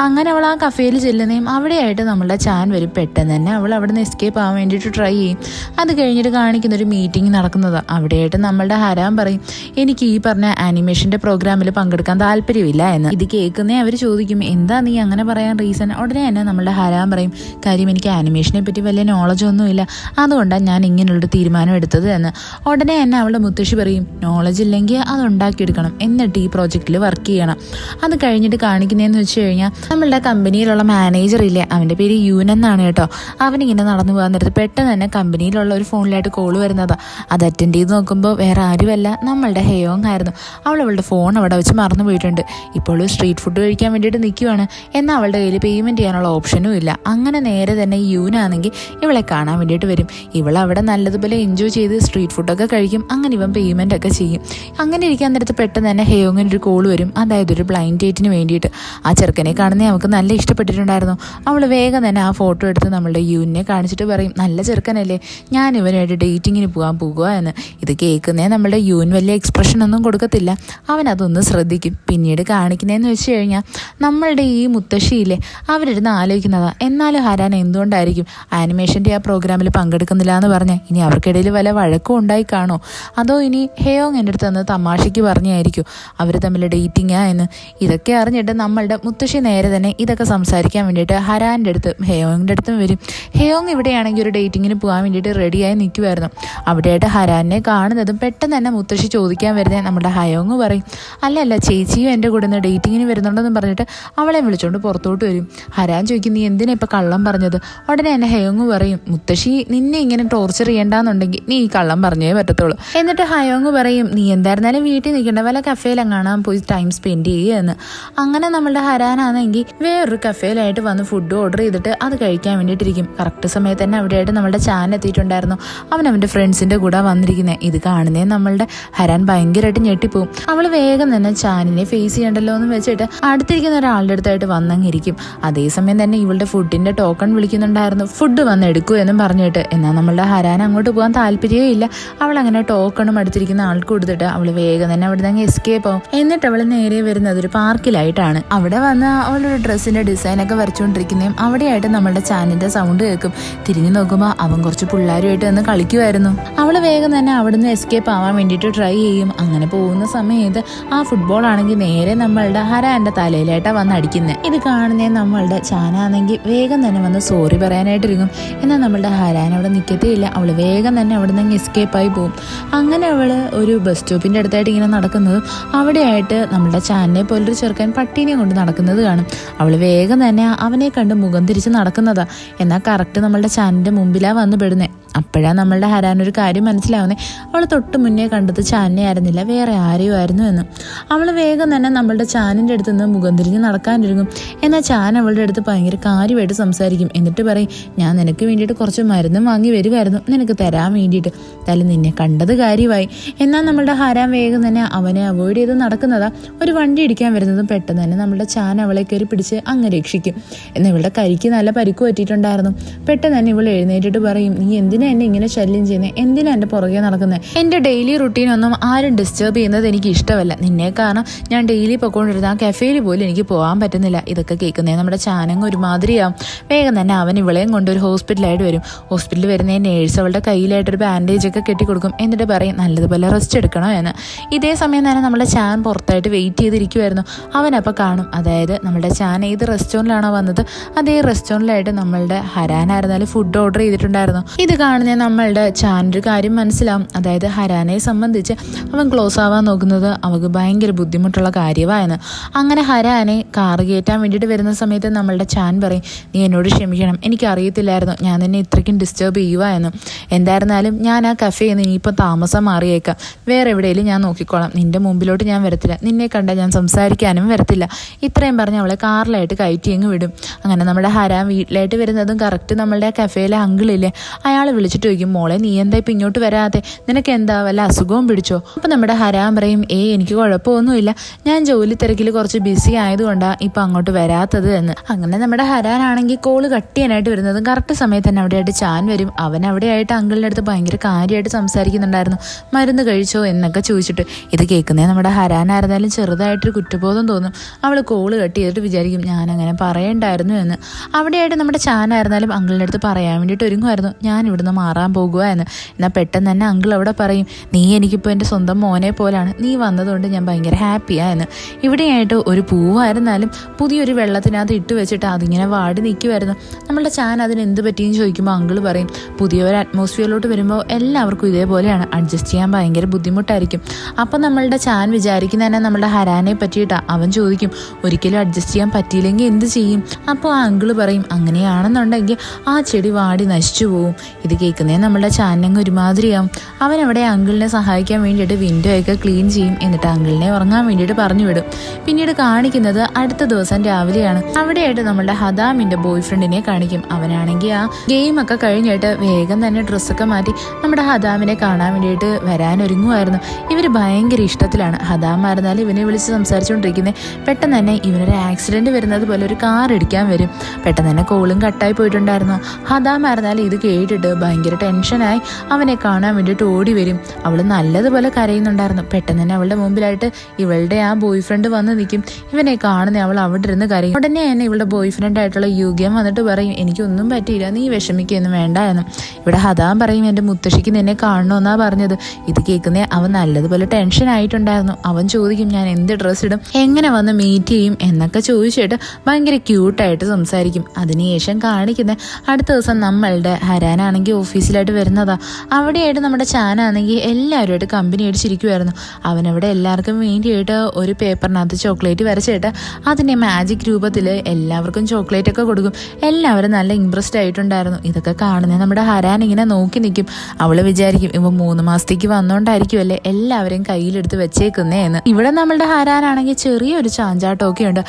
അങ്ങനെ അവൾ ആ കഫേയിൽ ചെല്ലുന്നതും അവിടെയായിട്ട് നമ്മളുടെ ചാൻ വരും. പെട്ടെന്ന് തന്നെ അവൾ അവിടെ നിന്ന് എസ്കേപ്പ് ആവാൻ വേണ്ടിയിട്ട് വേണ്ടിയിട്ട് ട്രൈ ചെയ്യും. അത് കഴിഞ്ഞിട്ട് കാണിക്കുന്നൊരു മീറ്റിംഗ് നടക്കുന്നത്. അവിടെയായിട്ട് നമ്മളുടെ ഹരാൻ പറയും, എനിക്ക് ഈ പറഞ്ഞ ആനിമേഷൻ്റെ പ്രോഗ്രാമിൽ പങ്കെടുക്കാൻ താല്പര്യമില്ല എന്ന്. ഇത് കേൾക്കുന്നേ അവർ ചോദിക്കും, എന്താ നീ അങ്ങനെ പറയാൻ റീസൺ? ഉടനെ തന്നെ നമ്മളുടെ ഹരാൻ പറയും, കാര്യം എനിക്ക് ആനിമേഷനെ പറ്റി വലിയ നോളജ് ഒന്നുമില്ല, അതുകൊണ്ടാണ് ഞാൻ ഇങ്ങനെയുള്ളൊരു തീരുമാനം എടുത്തത് എന്ന്. ഉടനെ തന്നെ അവളുടെ മുത്തശ്ശി പറയും, നോളജ് ഇല്ലെങ്കിൽ അത് ഉണ്ടാക്കിയെടുക്കണം, എന്നിട്ട് ഈ പ്രോജക്റ്റിൽ വർക്ക് ചെയ്യണം. അത് കഴിഞ്ഞിട്ട് കാണിക്കുന്നതെന്ന് വെച്ച് കഴിഞ്ഞാൽ നമ്മളുടെ കമ്പനിയിലുള്ള മാനേജർ ഇല്ലേ, അവൻ്റെ പേര് യൂൻ എന്നാണ് കേട്ടോ. അവനിങ്ങനെ നടന്നു പോകാൻ നേരത്ത് പെട്ടെന്ന് തന്നെ കമ്പനിയിലുള്ള ഒരു ഫോണിലായിട്ട് കോള് വരുന്നതാണ്. അത് അറ്റൻഡ് ചെയ്ത് നോക്കുമ്പോൾ വേറെ ആരുമല്ല, നമ്മളുടെ ഹെയോങ് ആയിരുന്നു. അവളുടെ ഫോൺ അവിടെ വെച്ച് മറന്നു പോയിട്ടുണ്ട്. ഇപ്പോൾ സ്ട്രീറ്റ് ഫുഡ് കഴിക്കാൻ വേണ്ടിയിട്ട് നിൽക്കുവാണ്. എന്നാൽ അവളുടെ കയ്യിൽ പേയ്മെൻറ്റ് ചെയ്യാനുള്ള ഓപ്ഷനും ഇല്ല. അങ്ങനെ നേരെ തന്നെ യൂനാണെങ്കിൽ ഇവളെ കാണാൻ വേണ്ടിയിട്ട് വരും. ഇവളവിടെ നല്ലതുപോലെ എൻജോയ് ചെയ്ത് സ്ട്രീറ്റ് ഫുഡൊക്കെ കഴിക്കും. അങ്ങനെ ഇവൻ പേയ്മെൻ്റ് ഒക്കെ ചെയ്യും. അങ്ങനെ ഇരിക്കാൻ നേരത്ത് പെട്ടെന്ന് തന്നെ ഹെയോങ്ങിന് ഒരു കോള് വരും. അതായത് ഒരു ബ്ലൈൻഡ് ഡേറ്റിന് വേണ്ടിയിട്ട്. ആ ചെറുക്കനെ കാണുന്നേ അവൾക്ക് നല്ല ഇഷ്ടപ്പെട്ടിട്ടുണ്ടായിരുന്നു. അവൾ വേഗം തന്നെ ആ ഫോട്ടോ എടുത്ത് നമ്മളുടെ യൂനിനെ കാണിച്ചിട്ട് പറയും, നല്ല ചെറുക്കനല്ലേ, ഞാൻ ഇവനായിട്ട് ഡേറ്റിങ്ങിന് പോകാൻ പോകുക എന്ന്. ഇത് കേൾക്കുന്നേ നമ്മളുടെ യൂൻ വലിയ എക്സ്പ്രഷൻ ഒന്നും കൊടുക്കത്തില്ല. അവൻ അതൊന്ന് ശ്രദ്ധിക്കും. പിന്നീട് കാണിക്കുന്നതെന്ന് വെച്ച് കഴിഞ്ഞാൽ നമ്മളുടെ ഈ മുത്തശ്ശിയില്ലേ, അവരിരുന്ന് ആലോചിക്കുന്നതാ, എന്നാലും ഹരാൻ എന്തുകൊണ്ടായിരിക്കും ആനിമേഷൻ്റെ ആ പ്രോഗ്രാമിൽ പങ്കെടുക്കുന്നില്ല എന്ന് പറഞ്ഞാൽ ഇനി അവർക്കിടയിൽ വല്ല വഴക്കും ഉണ്ടായി കാണോ, അതോ ഇനി ഹെയോങ് എൻ്റെ അടുത്ത് തന്ന് തമാശയ്ക്ക് പറഞ്ഞായിരിക്കും അവർ തമ്മിൽ ഡേറ്റിങ്ങാ എന്ന്. ഇതൊക്കെ അറിഞ്ഞിട്ട് നമ്മളുടെ മുത്തശ്ശി നേരെ തന്നെ ഇതൊക്കെ സംസാരിക്കാൻ വേണ്ടിയിട്ട് ഹരാൻ്റെ അടുത്ത് ഹെയോങ്ങിൻ്റെ അടുത്തും വരും. ഹെയോങ് ഇവിടെയാണെങ്കിൽ ഒരു ഡേറ്റിങ്ങിന് പോകാൻ വേണ്ടിയിട്ട് റെഡിയായി നിൽക്കുമായിരുന്നു. അവിടെയായിട്ട് ഹരാനെ കാണുന്നതും പെട്ടെന്ന് തന്നെ മുത്തശ്ശി ചോദിക്കാൻ വരുന്നത് നമ്മുടെ ഹയോങ് പറയും, അല്ല ചേച്ചിയും എൻ്റെ കൂടെ നിന്ന് ഡേറ്റിങ്ങിന് വരുന്നുണ്ടെന്ന് പറഞ്ഞിട്ട് അവളെ വിളിച്ചുകൊണ്ട് പുറത്തോട്ട് വരും. ഹരാൻ ചോദിക്കും, നീ എന്തിനാ ഇപ്പം കള്ളം പറഞ്ഞത്? ഉടനെ തന്നെ ഹയോങ് പറയും, മുത്തശ്ശി നിന്നെ ഇങ്ങനെ ടോർച്ചർ ചെയ്യേണ്ടെന്നുണ്ടെങ്കിൽ നീ ഈ കള്ളം പറഞ്ഞേ പറ്റത്തുള്ളൂ. എന്നിട്ട് ഹയോങ് പറയും, നീ എന്തായിരുന്നാലും വീട്ടിൽ നിൽക്കേണ്ട, വല്ല കഫേയിലെങ്ങാണാൻ പോയി ടൈം സ്പെൻഡ് ചെയ്യുക എന്ന്. അങ്ങനെ നമ്മളുടെ ഹരാനാണെങ്കിൽ വേറൊരു കഫേയിലായിട്ട് വന്ന് ഫുഡ് ഓർഡർ ചെയ്തിട്ട് അത് കഴിക്കാൻ വേണ്ടിയിട്ടിരിക്കും. കറക്റ്റ് സമയത്ത് തന്നെ അവിടെയായിട്ട് നമ്മളുടെ ചാൻ എത്തിയിട്ടുണ്ടായിരുന്നു. അവൻ്റെ ഫ്രണ്ട്സിൻ്റെ കൂടെ വന്നിരിക്കുന്നത്. ഇത് കാണുന്നേ നമ്മളുടെ ഹരാൻ ഭയങ്കരമായിട്ട് ഞെട്ടിപ്പോവും. അവൾ വേഗം തന്നെ ചാനിനെ ഫേസ് ചെയ്യണ്ടല്ലോ എന്ന് വെച്ചിട്ട് അടുത്തിരിക്കുന്ന ഒരാളുടെ അടുത്തായിട്ട് വന്നങ്ങിരിക്കും. അതേസമയം തന്നെ ഇവളുടെ ഫുഡിൻ്റെ ടോക്കൺ വിളിക്കുന്നുണ്ടായിരുന്നു, ഫുഡ് വന്ന് എടുക്കൂ എന്നും പറഞ്ഞിട്ട്. എന്നാൽ നമ്മളുടെ ഹരാൻ അങ്ങോട്ട് പോകാൻ താല്പര്യമേ ഇല്ല. അവൾ അങ്ങനെ ടോക്കണും അടുത്തിരിക്കുന്ന ആൾക്ക് കൊടുത്തിട്ട് അവൾ വേഗം തന്നെ അവിടെ നിന്ന് എസ്കേപ്പ് ആവും. എന്നിട്ട് അവൾ നേരെ വരുന്നത് ഒരു പാർക്കിലായിട്ടാണ്. അവിടെ വന്ന് അവളൊരു ഡ്രസ്സിൻ്റെ ഡിസൈനൊക്കെ വരച്ചുകൊണ്ടിരിക്കുന്നതും അവിടെയായിട്ട് നമ്മളുടെ ചാനിൻ്റെ സൗണ്ട് കേൾക്കും. തിരിഞ്ഞു നോക്കുമ്പോൾ അവൻ കുറച്ച് പിള്ളേരുമായിട്ട് വന്ന് കളിക്കുമായിരുന്നു. അവൾ വേഗം തന്നെ അവിടുന്ന് എസ്കേപ്പ് ആവാൻ വേണ്ടിയിട്ട് ട്രൈ ചെയ്യും. അങ്ങനെ പോകുന്ന സമയത്ത് ആ ഫുട്ബോൾ ആണെങ്കിൽ നേരെ നമ്മളുടെ ഹരാൻ്റെ തലയിലായിട്ടാണ് വന്ന് അടിക്കുന്നത്. ഇത് കാണുന്നേ നമ്മളുടെ ചാനാണെങ്കിൽ വേഗം തന്നെ വന്ന് സോറി പറയാനായിട്ടിരിക്കും. എന്നാൽ നമ്മളുടെ ഹരാൻ അവിടെ നിൽക്കത്തേ ഇല്ല. അവൾ വേഗം തന്നെ അവിടെ നിന്ന് എസ്കേപ്പായി പോകും. അങ്ങനെ അവൾ ഒരു ബസ് സ്റ്റോപ്പിൻ്റെ അടുത്തായിട്ട് ഇങ്ങനെ നടക്കുന്നതും അവിടെയായിട്ട് നമ്മളുടെ ചാനിനെ പോലൊരു ചെറുക്കൻ പട്ടീനെ കൊണ്ട് നടക്കുന്നത് കാണും. അവൾ വേഗം തന്നെ അവനെ കണ്ട് മുഖം തിരിച്ച് നടക്കുന്നതാ. എന്നാൽ കറക്റ്റ് നമ്മളുടെ ചാനിൻ്റെ മുമ്പിലാണ് വന്ന് പെടുന്നത്. അപ്പോഴാണ് നമ്മളുടെ ഹരാൻ ഒരു കാര്യം മനസ്സിലാവുന്നത്, അവൾ തൊട്ട് മുന്നേ കണ്ടത് ചാനിനെ ആയിരുന്നില്ല, വേറെ ആരെയും ആയിരുന്നു എന്ന്. അവൾ വേഗം തന്നെ നമ്മളുടെ ചാനിൻ്റെ അടുത്ത് നിന്ന് മുഖം തിരിഞ്ഞ് നടക്കാനിരുങ്ങും. എന്നാൽ ചാൻ അവളുടെ അടുത്ത് ഭയങ്കര കാര്യമായിട്ട് സംസാരിക്കും. എന്നിട്ട് പറയും, ഞാൻ നിനക്ക് വേണ്ടിയിട്ട് കുറച്ച് മരുന്നും വാങ്ങി വരുമായിരുന്നു, നിനക്ക് തരാൻ വേണ്ടിയിട്ട്, തല നിന്നെ കണ്ടത് കാര്യമായി. എന്നാൽ നമ്മളുടെ ഹരാൻ വേഗം തന്നെ അവനെ അവോയ്ഡ് ചെയ്ത് നടക്കുന്നതാ. ഒരു വണ്ടി ഇടിക്കാൻ വരുന്നതും പെട്ടെന്ന് തന്നെ നമ്മളുടെ ചാൻ അവളെ കയറി പിടിച്ച് അങ്ങ് രക്ഷിക്കും. എന്നാൽ ഇവളുടെ കരിക്ക് നല്ല പരിക്ക് പറ്റിയിട്ടുണ്ടായിരുന്നു. പെട്ടെന്ന് തന്നെ ഇവൾ എഴുന്നേറ്റിട്ട് പറയും, നീ എന്തിനാ എന്നെ ഇങ്ങനെ ശല്യം ചെയ്യുന്നത്, എന്തിനാ എൻ്റെ പുറകെ നടക്കുന്നത്? എൻ്റെ ഡെയിലി റുട്ടീനൊന്നും ആരും ഡിസ്റ്റർബ് ചെയ്യുന്നത് എനിക്ക് ഇഷ്ടമല്ല. നിന്നെ കാരണം ഞാൻ ഡെയിലി പൊക്കോണ്ടിരുന്ന ആ കഫേയിൽ പോലും എനിക്ക് പോകാൻ പറ്റുന്നില്ല. ഇതൊക്കെ കേൾക്കുന്നേ നമ്മുടെ ചാനങ്ങ് ഒരുമാതിരിയാവും. വേഗം തന്നെ അവൻ ഇവളെയും കൊണ്ട് ഒരു ഹോസ്പിറ്റലായിട്ട് വരും. ഹോസ്പിറ്റലിൽ വരുന്ന നേഴ്സ് അവളുടെ കയ്യിലായിട്ടൊരു ബാൻഡേജൊക്കെ കെട്ടിക്കൊടുക്കും. എന്നിട്ട് പറയും, നല്ലതുപോലെ റെസ്റ്റ് എടുക്കണോ എന്ന്. ഇതേ സമയം തന്നെ നമ്മുടെ ചാൻ പുറത്തായിട്ട് വെയിറ്റ് ചെയ്തിരിക്കുമായിരുന്നു. അവനപ്പോൾ കാണും, അതായത് നമ്മുടെ ചാൻ ഏത് റെസ്റ്റോറൻറ്റിലാണോ വന്നത് അതേ റെസ്റ്റോറൻറ്റിലായിട്ട് നമ്മളുടെ ഹരാനായിരുന്നാലും ഫുഡ് ഓർഡർ ചെയ്തിട്ടുണ്ടായിരുന്നു. ഇത് കാണുന്ന നമ്മളുടെ ചാനൊരു കാര്യം മനസ്സിലാവും, അതായത് ഹരാനെ സംബന്ധിച്ച് അവൻ ക്ലോസ് ആവാൻ നോക്കുന്നത് അവൾക്ക് ഭയങ്കര ബുദ്ധിമുട്ടുള്ള കാര്യമായെന്ന്. അങ്ങനെ ഹരാനെ കാറ് കയറ്റാൻ വേണ്ടിയിട്ട് വരുന്ന സമയത്ത് നമ്മളുടെ ചാൻ പറയും, നീ എന്നോട് ക്ഷമിക്കണം, എനിക്കറിയത്തില്ലായിരുന്നു ഞാൻ നിന്നെ ഇത്രയ്ക്കും ഡിസ്റ്റർബ് ചെയ്യുക എന്ന്. എന്തായിരുന്നാലും ഞാൻ ആ കഫേയിൽ നിന്ന് ഇനിയിപ്പോൾ താമസം മാറിയേക്കാം, വേറെ എവിടെയെങ്കിലും ഞാൻ നോക്കിക്കോളാം, നിൻ്റെ മുമ്പിലോട്ട് ഞാൻ വരത്തില്ല, നിന്നെ കണ്ടാൽ ഞാൻ സംസാരിക്കാനും വരത്തില്ല. ഇത്രയും പറഞ്ഞ് അവളെ കാറിലായിട്ട് കയറ്റി അങ്ങ് വിടും. അങ്ങനെ നമ്മുടെ ഹരാൻ വീട്ടിലായിട്ട് വരുന്നതും കറക്റ്റ് നമ്മളുടെ കഫേയിലെ അങ്കിളില്ലേ, അയാൾ വിളിച്ചിട്ട് ചോദിക്കും, മോളെ നീ എന്താ ഇപ്പം ഇങ്ങോട്ട് വരാതെ, നിനക്ക് എന്താ വല്ല അസുഖവും പിടിച്ചോ? അപ്പം നമ്മുടെ ഹരാൻ പറയും, എനിക്ക് കുഴപ്പമൊന്നുമില്ല, ഞാൻ ജോലി തിരക്കിൽ കുറച്ച് ബിസി ആയതുകൊണ്ടാണ് ഇപ്പം അങ്ങോട്ട് വരാത്തത് എന്ന്. അങ്ങനെ നമ്മുടെ ഹരാനാണെങ്കിൽ കോള് കട്ട് ചെയ്യാനായിട്ട് വരുന്നതും കറക്റ്റ് സമയത്ത് തന്നെ അവിടെയായിട്ട് ചാൻ വരും. അവൻ അവിടെയായിട്ട് അങ്കിളിൻ്റെ അടുത്ത് ഭയങ്കര കാര്യമായിട്ട് സംസാരിക്കുന്നുണ്ടായിരുന്നു, മരുന്ന് കഴിച്ചോ എന്നൊക്കെ ചോദിച്ചിട്ട്. ഇത് കേൾക്കുന്നേ നമ്മുടെ ഹരാനായിരുന്നാലും ചെറുതായിട്ടൊരു കുറ്റബോധം തോന്നും. അവൾ കോള് കട്ട് ചെയ്തിട്ട് വിചാരിക്കും, ഞാനങ്ങനെ പറയണ്ടായിരുന്നു എന്ന്. അവിടെയായിട്ട് നമ്മുടെ ചാനായിരുന്നാലും അങ്കിളിൻ്റെ അടുത്ത് പറയാൻ വേണ്ടിയിട്ട് ഒരുങ്ങും. ഒരുങ്ങുമായിരുന്നു, ഞാൻ ഇവിടുന്ന് മാറാൻ പോകുക എന്ന്. എന്നാൽ പെട്ടെന്ന് തന്നെ അങ്കിൾ അവിടെ പറയും, നീ എനിക്കിപ്പോൾ എൻ്റെ സ്വന്തം മോനെ പോലാണ്, നീ വന്നതുകൊണ്ട് ഞാൻ ഭയങ്കര ഹാപ്പിയാണ് എന്ന്. ഇവിടെയായിട്ട് ഒരു പൂവായിരുന്നാലും പുതിയൊരു വെള്ളത്തിനകത്ത് ഇട്ട് വെച്ചിട്ട് അതിങ്ങനെ വാടി നിൽക്കുമായിരുന്നു. നമ്മളുടെ ചാൻ അതിന് എന്ത് പറ്റിയെന്ന് ചോദിക്കുമ്പോൾ അങ്കിൾ പറയും, പുതിയൊരു അറ്റ്മോസ്ഫിയറിലോട്ട് വരുമ്പോൾ എല്ലാവർക്കും ഇതേപോലെയാണ്, അഡ്ജസ്റ്റ് ചെയ്യാൻ ഭയങ്കര ബുദ്ധിമുട്ടായിരിക്കും. അപ്പം നമ്മളുടെ ചാൻ വിചാരിക്കുന്ന തന്നെ നമ്മളുടെ ഹരാനെ പറ്റിയിട്ടാണ്. അവൻ ചോദിക്കും, ഒരിക്കലും അഡ്ജസ്റ്റ് ചെയ്യാൻ പറ്റിയില്ലെങ്കിൽ എന്ത് ചെയ്യും? അപ്പോൾ ആ അങ്കിൾ പറയും, അങ്ങനെയാണെന്നുണ്ടെങ്കിൽ ആ ചെടി വാടി നശിച്ചു പോവും. ഇത് കേൾക്കുന്നേ നമ്മളുടെ ചാനങ്ങ് ഒരുമാതിരിയാവും. അവൻ അവിടെ അങ്കിളിനെ സഹായിക്കാൻ വേണ്ടിയിട്ട് വിൻഡോ ഒക്കെ ക്ലീൻ ചെയ്യും. എന്നിട്ട് അങ്കിളിനെ ഉറങ്ങാൻ വേണ്ടിയിട്ട് പറഞ്ഞു വിടും. പിന്നീട് കാണിക്കുന്നത് അടുത്ത ദിവസം രാവിലെയാണ്. അവിടെയായിട്ട് നമ്മളുടെ ഹദാമിന്റെ ബോയ് ഫ്രണ്ടിനെ കാണിക്കും. അവനാണെങ്കിൽ ആ ഗെയിമൊക്കെ കഴിഞ്ഞിട്ട് വേഗം തന്നെ ഡ്രസ്സൊക്കെ മാറ്റി നമ്മുടെ ഹദാമിനെ കാണാൻ വേണ്ടിയിട്ട് വരാൻ ഒരുങ്ങുമായിരുന്നു. ഇവർ ഭയങ്കര ഇഷ്ടത്തിലാണ്. ഹദാമായിരുന്നാലും ഇവനെ വിളിച്ച് സംസാരിച്ചുകൊണ്ടിരിക്കുന്നത്. പെട്ടെന്ന് തന്നെ ഇവനൊരു ആക്സിഡന്റ് വരുന്നത് പോലെ ഒരു കാർ ഇടിക്കാൻ വരും. പെട്ടെന്ന് തന്നെ കോളും കട്ടായി പോയിട്ടുണ്ടായിരുന്നു. ഹദാമായിരുന്നാലും ഇത് കേട്ടിട്ട് ഭയങ്കര ടെൻഷനായി അവനെ കാണാൻ വേണ്ടിയിട്ട് ഓടി വരും. അവൾ നല്ലതുപോലെ കരയുന്നുണ്ടായിരുന്നു. പെട്ടെന്ന് തന്നെ അവളുടെ മുമ്പിലായിട്ട് ഇവളുടെ ആ ബോയ് ഫ്രണ്ട് വന്ന് നിൽക്കും. ഇവനെ കാണുന്ന അവൾ അവിടെ ഇരുന്ന് കരയും. ഉടനെ തന്നെ ഇവളുടെ ബോയ് ഫ്രണ്ട് ആയിട്ടുള്ള യുഗ്യം വന്നിട്ട് പറയും, എനിക്കൊന്നും പറ്റിയില്ല, നീ വിഷമിക്കൊന്നും വേണ്ട എന്നും. ഇവിടെ ഹദാം പറയും, എൻ്റെ മുത്തശ്ശിക്ക് നിന്നെ കാണണമെന്നാ പറഞ്ഞത്. ഇത് കേൾക്കുന്നേ അവൻ നല്ലതുപോലെ ടെൻഷൻ ആയിട്ടുണ്ടായിരുന്നു. അവൻ ചോദിക്കും, ഞാൻ എന്ത് ഡ്രസ്സ് ഇടും, എങ്ങനെ വന്ന് മീറ്റ് ചെയ്യും എന്നൊക്കെ ചോദിച്ചിട്ട് ഭയങ്കര ക്യൂട്ടായിട്ട് സംസാരിക്കും. അതിനുശേഷം കാണിക്കുന്ന അടുത്ത ദിവസം നമ്മളുടെ ഹരാനാണെങ്കിൽ ഓഫീസിലായിട്ട് വരുന്നതാ. അവിടെയായിട്ട് നമ്മുടെ ചാനാണെങ്കിൽ എല്ലാവരുമായിട്ട് കമ്പനി അടിച്ചിരിക്കുമായിരുന്നു. അവനവിടെ എല്ലാവർക്കും വേണ്ടിയിട്ട് ഒരു പേപ്പറിനകത്ത് ചോക്ലേറ്റ് വരച്ചിട്ട് അതിൻ്റെ മാജിക് രൂപത്തിൽ എല്ലാവർക്കും ചോക്ലേറ്റ് ഒക്കെ കൊടുക്കും. എല്ലാവരും നല്ല ഇംപ്രസ്ഡ് ആയിട്ടുണ്ടായിരുന്നു. ഇതൊക്കെ കാണുന്നത് നമ്മുടെ ഹരാൻ ഇങ്ങനെ നോക്കി നിൽക്കും. അവള് വിചാരിക്കും, ഇവ 3 മാസത്തേക്ക് വന്നോണ്ടായിരിക്കും അല്ലേ എല്ലാവരെയും കയ്യിലെടുത്ത് വെച്ചേക്കുന്നേ എന്ന്. ഇവിടെ നമ്മളുടെ ഹരാനാണെങ്കിൽ ചെറിയൊരു ചാഞ്ചാട്ടമൊക്കെ ഉണ്ട്.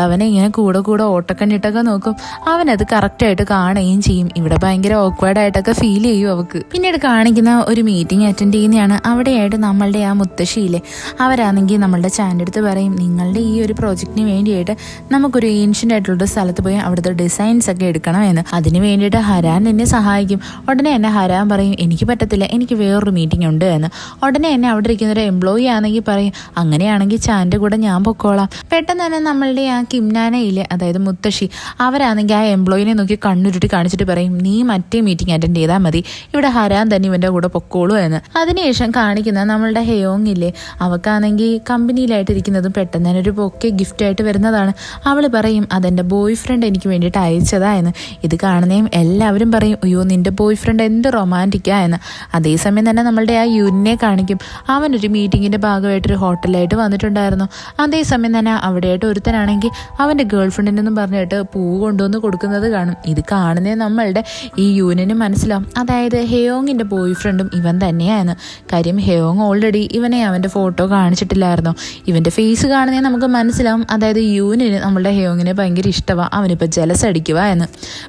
അവനെ ഇങ്ങനെ കൂടെ ഓട്ടക്കണ്ണിട്ടൊക്കെ നോക്കും. അവനത് കറക്റ്റായിട്ട് കാണുകയും ചെയ്യും. ഇവിടെ ഭയങ്കര ഓക്വേർഡായിട്ടൊക്കെ ഫീൽ ചെയ്യും അവൾക്ക്. പിന്നീട് കാണിക്കുന്ന ഒരു മീറ്റിംഗ് അറ്റൻഡ് ചെയ്യുന്നതാണ്. അവിടെയായിട്ട് നമ്മളുടെ ആ മുത്തശ്ശിയില്ലേ, അവരാണെങ്കിൽ നമ്മളുടെ ചാൻ്റെ അടുത്ത് പറയും, നിങ്ങളുടെ ഈ ഒരു പ്രോജക്റ്റിന് വേണ്ടിയിട്ട് നമുക്കൊരു ഏൻഷ്യൻ്റ് ആയിട്ടുള്ള സ്ഥലത്ത് പോയി അവിടുത്തെ ഡിസൈൻസ് ഒക്കെ എടുക്കണം എന്ന്. അതിന് വേണ്ടിയിട്ട് ഹരാൻ എന്നെ സഹായിക്കും. ഉടനെ എന്നെ ഹരാൻ പറയും, എനിക്ക് പറ്റത്തില്ല, എനിക്ക് വേറൊരു മീറ്റിംഗ് ഉണ്ട് എന്ന്. ഉടനെ എന്നെ അവിടെ ഇരിക്കുന്ന ഒരു എംപ്ലോയി ആണെങ്കിൽ പറയും, അങ്ങനെയാണെങ്കിൽ ചാൻ്റെ കൂടെ ഞാൻ പൊക്കോളാം. പെട്ടെന്ന് തന്നെ നമ്മളുടെ ആ കിംനാനയില്ലേ, അതായത് മുത്തശ്ശി, അവരാണെങ്കിൽ ആ എംപ്ലോയിനെ നോക്കി കണ്ണുരുട്ടി കാണിച്ചിട്ട് പറയും, നീ മറ്റേ മീറ്റിംഗ് അറ്റൻഡ് ചെയ്താൽ മതി, ഇവിടെ ഹരാൻ തന്നെ ഇവൻ്റെ കൂടെ പൊക്കോളൂ എന്ന്. അതിനുശേഷം കാണിക്കുന്ന നമ്മളുടെ ഹെയോങ് ഇല്ലേ, അവൾക്കാണെങ്കിൽ കമ്പനിയിലായിട്ട് ഇരിക്കുന്നതും പെട്ടെന്ന് തന്നെ ഒരു ബൊക്കെ ഗിഫ്റ്റായിട്ട് വരുന്നതാണ്. അവൾ പറയും, അതെൻ്റെ ബോയ് ഫ്രണ്ട് എനിക്ക് വേണ്ടിയിട്ട് അയച്ചതാ എന്ന്. ഇത് കാണുന്നതും എല്ലാവരും പറയും, അയ്യോ നിൻ്റെ ബോയ് ഫ്രണ്ട് എന്ത് റൊമാൻറ്റിക്കാ എന്ന്. അതേസമയം തന്നെ നമ്മളുടെ ആ യൂനിനെ കാണിക്കും. അവനൊരു മീറ്റിങ്ങിൻ്റെ ഭാഗമായിട്ടൊരു ഹോട്ടലായിട്ട് വന്നിട്ടുണ്ടായിരുന്നു. അതേസമയം തന്നെ അവിടെയായിട്ട് ഒരുത്തനാണെങ്കിൽ അവൻ്റെ ഗേൾ ഫ്രണ്ടിനെന്നും പറഞ്ഞിട്ട് പൂ കൊണ്ടുവന്ന് കൊടുക്കുന്നത് കാണും. ഇത് കാണുന്നേ നമ്മളുടെ ഈ യൂനിന് മനസ്സിലാവും, അതായത് ഹെയോങ്ങിൻ്റെ ബോയ് ഫ്രണ്ടും ഇവൻ തന്നെയാണ്. കാര്യം ഹെയോങ് ഓൾറെഡി ഇവനെ അവൻ്റെ ഫോട്ടോ കാണിച്ചിട്ടില്ലായിരുന്നോ. ഇവൻ്റെ ഫേസ് കാണുന്നേ നമുക്ക് മനസ്സിലാവും, അതായത് യൂനിന് നമ്മളുടെ ഹെയോങ്ങിനെ ഭയങ്കര ഇഷ്ടമാണ്, അവനിപ്പോൾ ജലസ് അടിക്കുക എന്ന്.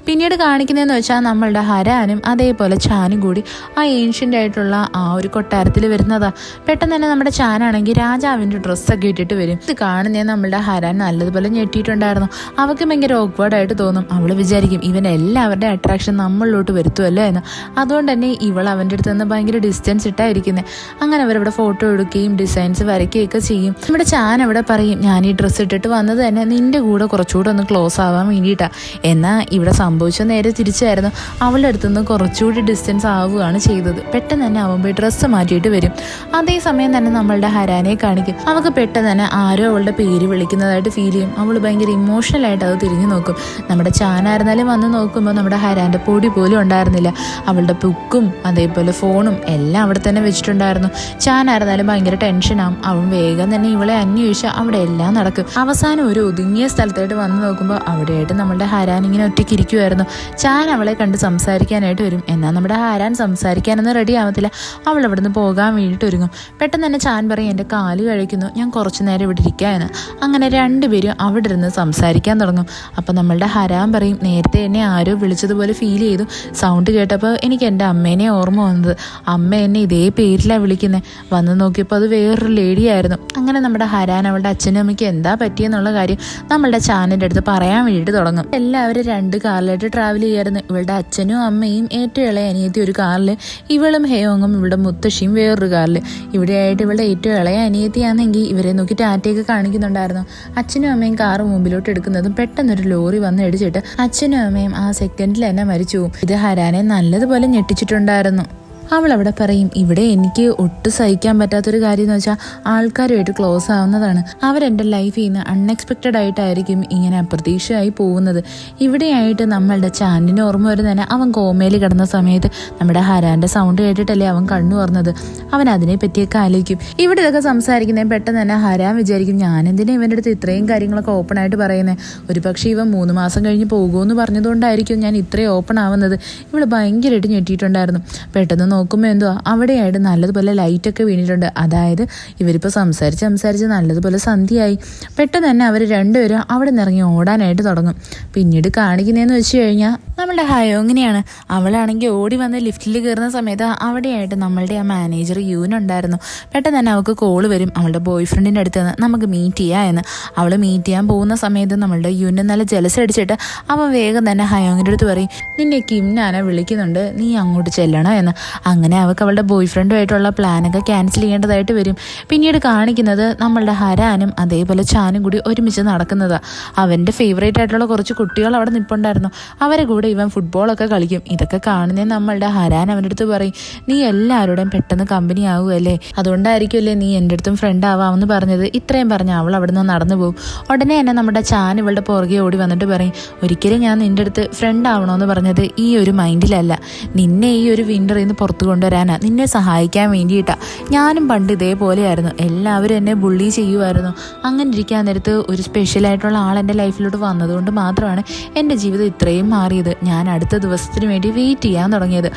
പിന്നീട് കാണിക്കുന്നതെന്ന് വെച്ചാൽ നമ്മളുടെ ഹരാനും അതേപോലെ ചാനും കൂടി ആ ഏൻഷ്യൻ്റ് ആയിട്ടുള്ള ആ ഒരു കൊട്ടാരത്തിൽ വരുന്നതാ. പെട്ടെന്ന് തന്നെ നമ്മുടെ ചാനാണെങ്കിൽ രാജാവിൻ്റെ ഡ്രസ്സൊക്കെ ഇട്ടിട്ട് വരും. ഇത് കാണുന്നേ നമ്മളുടെ ഹരാൻ നല്ലതുപോലെ ഞെട്ടിയിട്ടുണ്ടായിരുന്നു. അവൾക്ക് ഭയങ്കര ഓക്വേർഡായിട്ട് തോന്നും. അവൾ വിചാരിക്കും, ഇവൻ എല്ലാവരുടെ അട്രാക്ഷൻ നമ്മളിലോട്ട് വരുത്തുമല്ലോ എന്ന്. അതുകൊണ്ട് തന്നെ ഇവൾ അവൻ്റെ അടുത്ത് നിന്ന് ഭയങ്കര ഡിസ്റ്റൻസ് ഇട്ടായിരിക്കുന്നത്. അങ്ങനെ അവരവിടെ ഫോട്ടോ എടുക്കുകയും ഡിസൈൻസ് വരയ്ക്കുകയൊക്കെ ചെയ്യും. നമ്മുടെ ചാൻ അവിടെ പറയും, ഞാൻ ഈ ഡ്രസ്സ് ഇട്ടിട്ട് വന്നത് തന്നെ നിൻ്റെ കൂടെ കുറച്ചുകൂടെ ഒന്ന് ക്ലോസ് ആവാൻ വേണ്ടിയിട്ടാണ്. എന്നാൽ ഇവിടെ സംഭവിച്ച നേരെ തിരിച്ചായിരുന്നു. അവളുടെ അടുത്തുനിന്ന് കുറച്ചുകൂടി ഡിസ്റ്റൻസ് ആവുകയാണ് ചെയ്തത്. പെട്ടെന്ന് തന്നെ അവൻ പോയി ഡ്രസ്സ് മാറ്റിയിട്ട് വരും. അതേസമയം തന്നെ നമ്മളുടെ ഹരാനെ കാണിക്കും. അവൾക്ക് പെട്ടെന്ന് തന്നെ ആരോ അവളുടെ പേര് വിളിക്കുന്നതായിട്ട് ഫീൽ ചെയ്യും. അവൾ ഭയങ്കര ഇമോഷണലായിട്ട് അത് തിരിഞ്ഞു നോക്കും. നമ്മുടെ ചാനായിരുന്നാലും വന്ന് നോക്കുമ്പോൾ നമ്മുടെ ഹരാൻ്റെ പൊടി പോലും ഉണ്ടായിരുന്നില്ല. അവളുടെ ബുക്കും അതേപോലെ ഫോണും എല്ലാം അവിടെ തന്നെ വെച്ചിട്ടുണ്ടായിരുന്നു. ചാനായിരുന്നാലും ഭയങ്കര ടെൻഷനാവും. അവൻ വേഗം തന്നെ ഇവളെ അന്വേഷിച്ച് അവിടെ എല്ലാം നടക്കും. അവസാനം ഒരു ഒതുങ്ങിയ സ്ഥലത്തായിട്ട് വന്ന് നോക്കുമ്പോൾ അവിടെയായിട്ട് നമ്മളുടെ ഹരാൻ ഇങ്ങനെ ഒറ്റയ്ക്ക് ഇരിക്കുമായിരുന്നു. ചാൻ അവളെ കണ്ട് സംസാരിക്കാനായിട്ട് വരും. എന്നാൽ നമ്മുടെ ഹരാൻ സംസാരിക്കാനൊന്നും റെഡി ആവത്തില്ല. അവൾ അവിടെ നിന്ന് പോകാൻ വേണ്ടിയിട്ട് ഒരുങ്ങും. പെട്ടെന്ന് തന്നെ ചാൻ പറയും, എൻ്റെ കാല് കഴിക്കുന്നു, ഞാൻ കുറച്ച് നേരം ഇവിടെ ഇരിക്കാമെന്ന്. അങ്ങനെ രണ്ടുപേരും അവിടെ ഇരുന്ന് സംസാരിക്കാൻ തുടങ്ങും. അപ്പം നമ്മളുടെ ഹരാൻ പറയും, നേരത്തെ എന്നെ ആരോ വിളിച്ചതുപോലെ ഫീൽ ചെയ്തു. സൗണ്ട് കേട്ടപ്പോൾ എനിക്ക് എൻ്റെ അമ്മേനെ ഓർമ്മ വന്നത്. അമ്മ എന്നെ ഇതേ പേരിലാണ് വിളിക്കുന്നത്. വന്ന് നോക്കിയപ്പോൾ അത് വേറൊരു ലേഡിയായിരുന്നു. അങ്ങനെ നമ്മുടെ ഹരാൻ അവളുടെ അച്ഛനും അമ്മയ്ക്ക് എന്താ പറ്റിയെന്നുള്ള കാര്യം നമ്മളുടെ ചാനിൻ്റെ അടുത്ത് പറയാൻ വേണ്ടിയിട്ട് തുടങ്ങും. എല്ലാവരും 2 കാറിലായിട്ട് ട്രാവൽ ചെയ്യായിരുന്നു. ഇവളുടെ അച്ഛനും അമ്മയും ഏറ്റവും ഇളയ അനിയത്തി ഒരു കാറിൽ, ഇവളും ഹെയോങ്ങും ഇവളുടെ മുത്തശ്ശിയും വേറൊരു കാറിൽ. ഇവിടെയായിട്ട് ഇവളുടെ ഏറ്റവും ഇളയ അനിയത്തിയാണെങ്കിൽ ഇവരെ നോക്കി ടാറ്റയൊക്കെ കാണിക്കുന്നുണ്ടായിരുന്നു. അച്ഛനും അമ്മയും കാറ് മുമ്പിലോട്ട് എടുക്കുന്നതും പെട്ടെന്നൊരു ലോറി വന്ന് ഇടിച്ചിട്ട് അച്ഛനും അമ്മയും ആ സെക്കൻഡിൽ തന്നെ മരിച്ചു. പോവും. ഇത് ഹരാനെ നല്ലതുപോലെ ഞെട്ടിച്ചിട്ടുണ്ടായിരുന്നു. അവൾ അവിടെ പറയും, ഇവിടെ എനിക്ക് ഒട്ടും സഹിക്കാൻ പറ്റാത്തൊരു കാര്യം എന്ന് വെച്ചാൽ ആൾക്കാരുമായിട്ട് ക്ലോസ് ആവുന്നതാണ്. അവരെൻ്റെ ലൈഫിൽ നിന്ന് അൺഎക്സ്പെക്റ്റഡ് ആയിട്ടായിരിക്കും ഇങ്ങനെ അപ്രതീക്ഷയായി പോകുന്നത്. ഇവിടെയായിട്ട് നമ്മളുടെ ചാനിന് ഓർമ്മ വരുന്നതന്നെ അവൻ കോമയിൽ കിടന്ന സമയത്ത് നമ്മുടെ ഹരാൻ്റെ സൗണ്ട് കേട്ടിട്ടല്ലേ അവൻ കണ്ണു തുറന്നത്. അവൻ അതിനെ പറ്റിയൊക്കെ ആലോചിക്കും. ഇവിടെ ഇതൊക്കെ സംസാരിക്കുന്നേ പെട്ടെന്ന് തന്നെ ഹരാൻ വിചാരിക്കും, ഞാനെന്തിനാ ഇവൻ്റെ അടുത്ത് ഇത്രയും കാര്യങ്ങളൊക്കെ ഓപ്പൺ ആയിട്ട് പറയുന്നത്. ഒരു പക്ഷേ ഇവൻ 3 മാസം കഴിഞ്ഞ് പോകുമെന്ന് പറഞ്ഞതുകൊണ്ടായിരിക്കും ഞാൻ ഇത്രയും ഓപ്പൺ ആവുന്നത്. ഇവൾ ഭയങ്കരമായിട്ട് ഞെട്ടിയിട്ടുണ്ടായിരുന്നു. പെട്ടെന്ന് നോക്കുമ്പോൾ എന്തുവാ അവിടെയായിട്ട് നല്ലതുപോലെ ലൈറ്റൊക്കെ വീണിട്ടുണ്ട്. അതായത് ഇവരിപ്പോൾ സംസാരിച്ച് നല്ലതുപോലെ സന്ധ്യയായി. പെട്ടെന്ന് തന്നെ അവർ രണ്ടുപേരും അവിടെ നിന്ന് ഇറങ്ങി ഓടാനായിട്ട് തുടങ്ങും. പിന്നീട് കാണിക്കുന്നതെന്ന് വെച്ച് കഴിഞ്ഞാൽ നമ്മളുടെ ഹയോങ്ങിനെയാണ്. അവളാണെങ്കിൽ ഓടി വന്ന് ലിഫ്റ്റിൽ കയറുന്ന സമയത്ത് അവിടെയായിട്ട് നമ്മളുടെ ആ മാനേജർ യൂനുണ്ടായിരുന്നു. പെട്ടെന്ന് തന്നെ അവൾക്ക് കോള് വരും അവളുടെ ബോയ് ഫ്രണ്ടിൻ്റെ അടുത്ത് നിന്ന്, നമുക്ക് മീറ്റ് ചെയ്യാം എന്ന്. അവൾ മീറ്റ് ചെയ്യാൻ പോകുന്ന സമയത്ത് നമ്മളുടെ യൂനെ നല്ല ജലസ് അടിച്ചിട്ട് അവൻ വേഗം തന്നെ ഹയോങ്ങിൻ്റെ അടുത്ത് പറയും, നിന്നെ കിംനാന വിളിക്കുന്നുണ്ട്, നീ അങ്ങോട്ട് ചെല്ലണോ എന്ന്. അങ്ങനെ അവൾക്ക് അവളുടെ ബോയ് ഫ്രണ്ടുമായിട്ടുള്ള പ്ലാനൊക്കെ ക്യാൻസൽ ചെയ്യേണ്ടതായിട്ട് വരും. പിന്നീട് കാണിക്കുന്നത് നമ്മളുടെ ഹരാനും അതേപോലെ ചാനും കൂടി ഒരുമിച്ച് നടക്കുന്നതാണ്. അവൻ്റെ ഫേവറേറ്റ് ആയിട്ടുള്ള കുറച്ച് കുട്ടികൾ അവിടെ നിൽപ്പുണ്ടായിരുന്നു. അവരെ കൂടെ ഇവൻ ഫുട്ബോളൊക്കെ കളിക്കും. ഇതൊക്കെ കാണുന്നേ നമ്മളുടെ ഹരാൻ അവൻ്റെ അടുത്ത് പറയും, നീ എല്ലാവരുടെയും പെട്ടെന്ന് കമ്പനി ആവുമല്ലേ, അതുകൊണ്ടായിരിക്കുമല്ലേ നീ എൻ്റെ അടുത്തും ഫ്രണ്ട് ആവാമെന്ന് പറഞ്ഞത്. ഇത്രയും പറഞ്ഞ് അവൾ അവിടെ നിന്ന് നടന്നു പോകും. ഉടനെ തന്നെ നമ്മുടെ ചാൻ ഇവളുടെ പുറകെ ഓടി വന്നിട്ട് പറയും, ഒരിക്കലും ഞാൻ നിൻ്റെ അടുത്ത് ഫ്രണ്ട് ആവണമെന്ന് പറഞ്ഞത് ഈ ഒരു മൈൻഡിലല്ല, നിന്നെ ഈ ഒരു വിൻ്ററിൽ നിന്ന് പുറത്തു കൊണ്ടുവരാനാ, നിന്നെ സഹായിക്കാൻ വേണ്ടിയിട്ടാ. ഞാനും പണ്ട് ഇതേപോലെയായിരുന്നു, എല്ലാവരും എന്നെ ബുള്ളി ചെയ്യുമായിരുന്നു. അങ്ങനെ ഇരിക്കാൻ നേരത്ത് ഒരു സ്പെഷ്യലായിട്ടുള്ള ആൾ എൻ്റെ ലൈഫിലോട്ട് വന്നതുകൊണ്ട് മാത്രമാണ് എൻ്റെ ജീവിതം ഇത്രയും മാറിയത്. ഞാൻ അടുത്ത ദിവസത്തിന് വേണ്ടി വെയിറ്റ് ചെയ്യാൻ തുടങ്ങിയത്.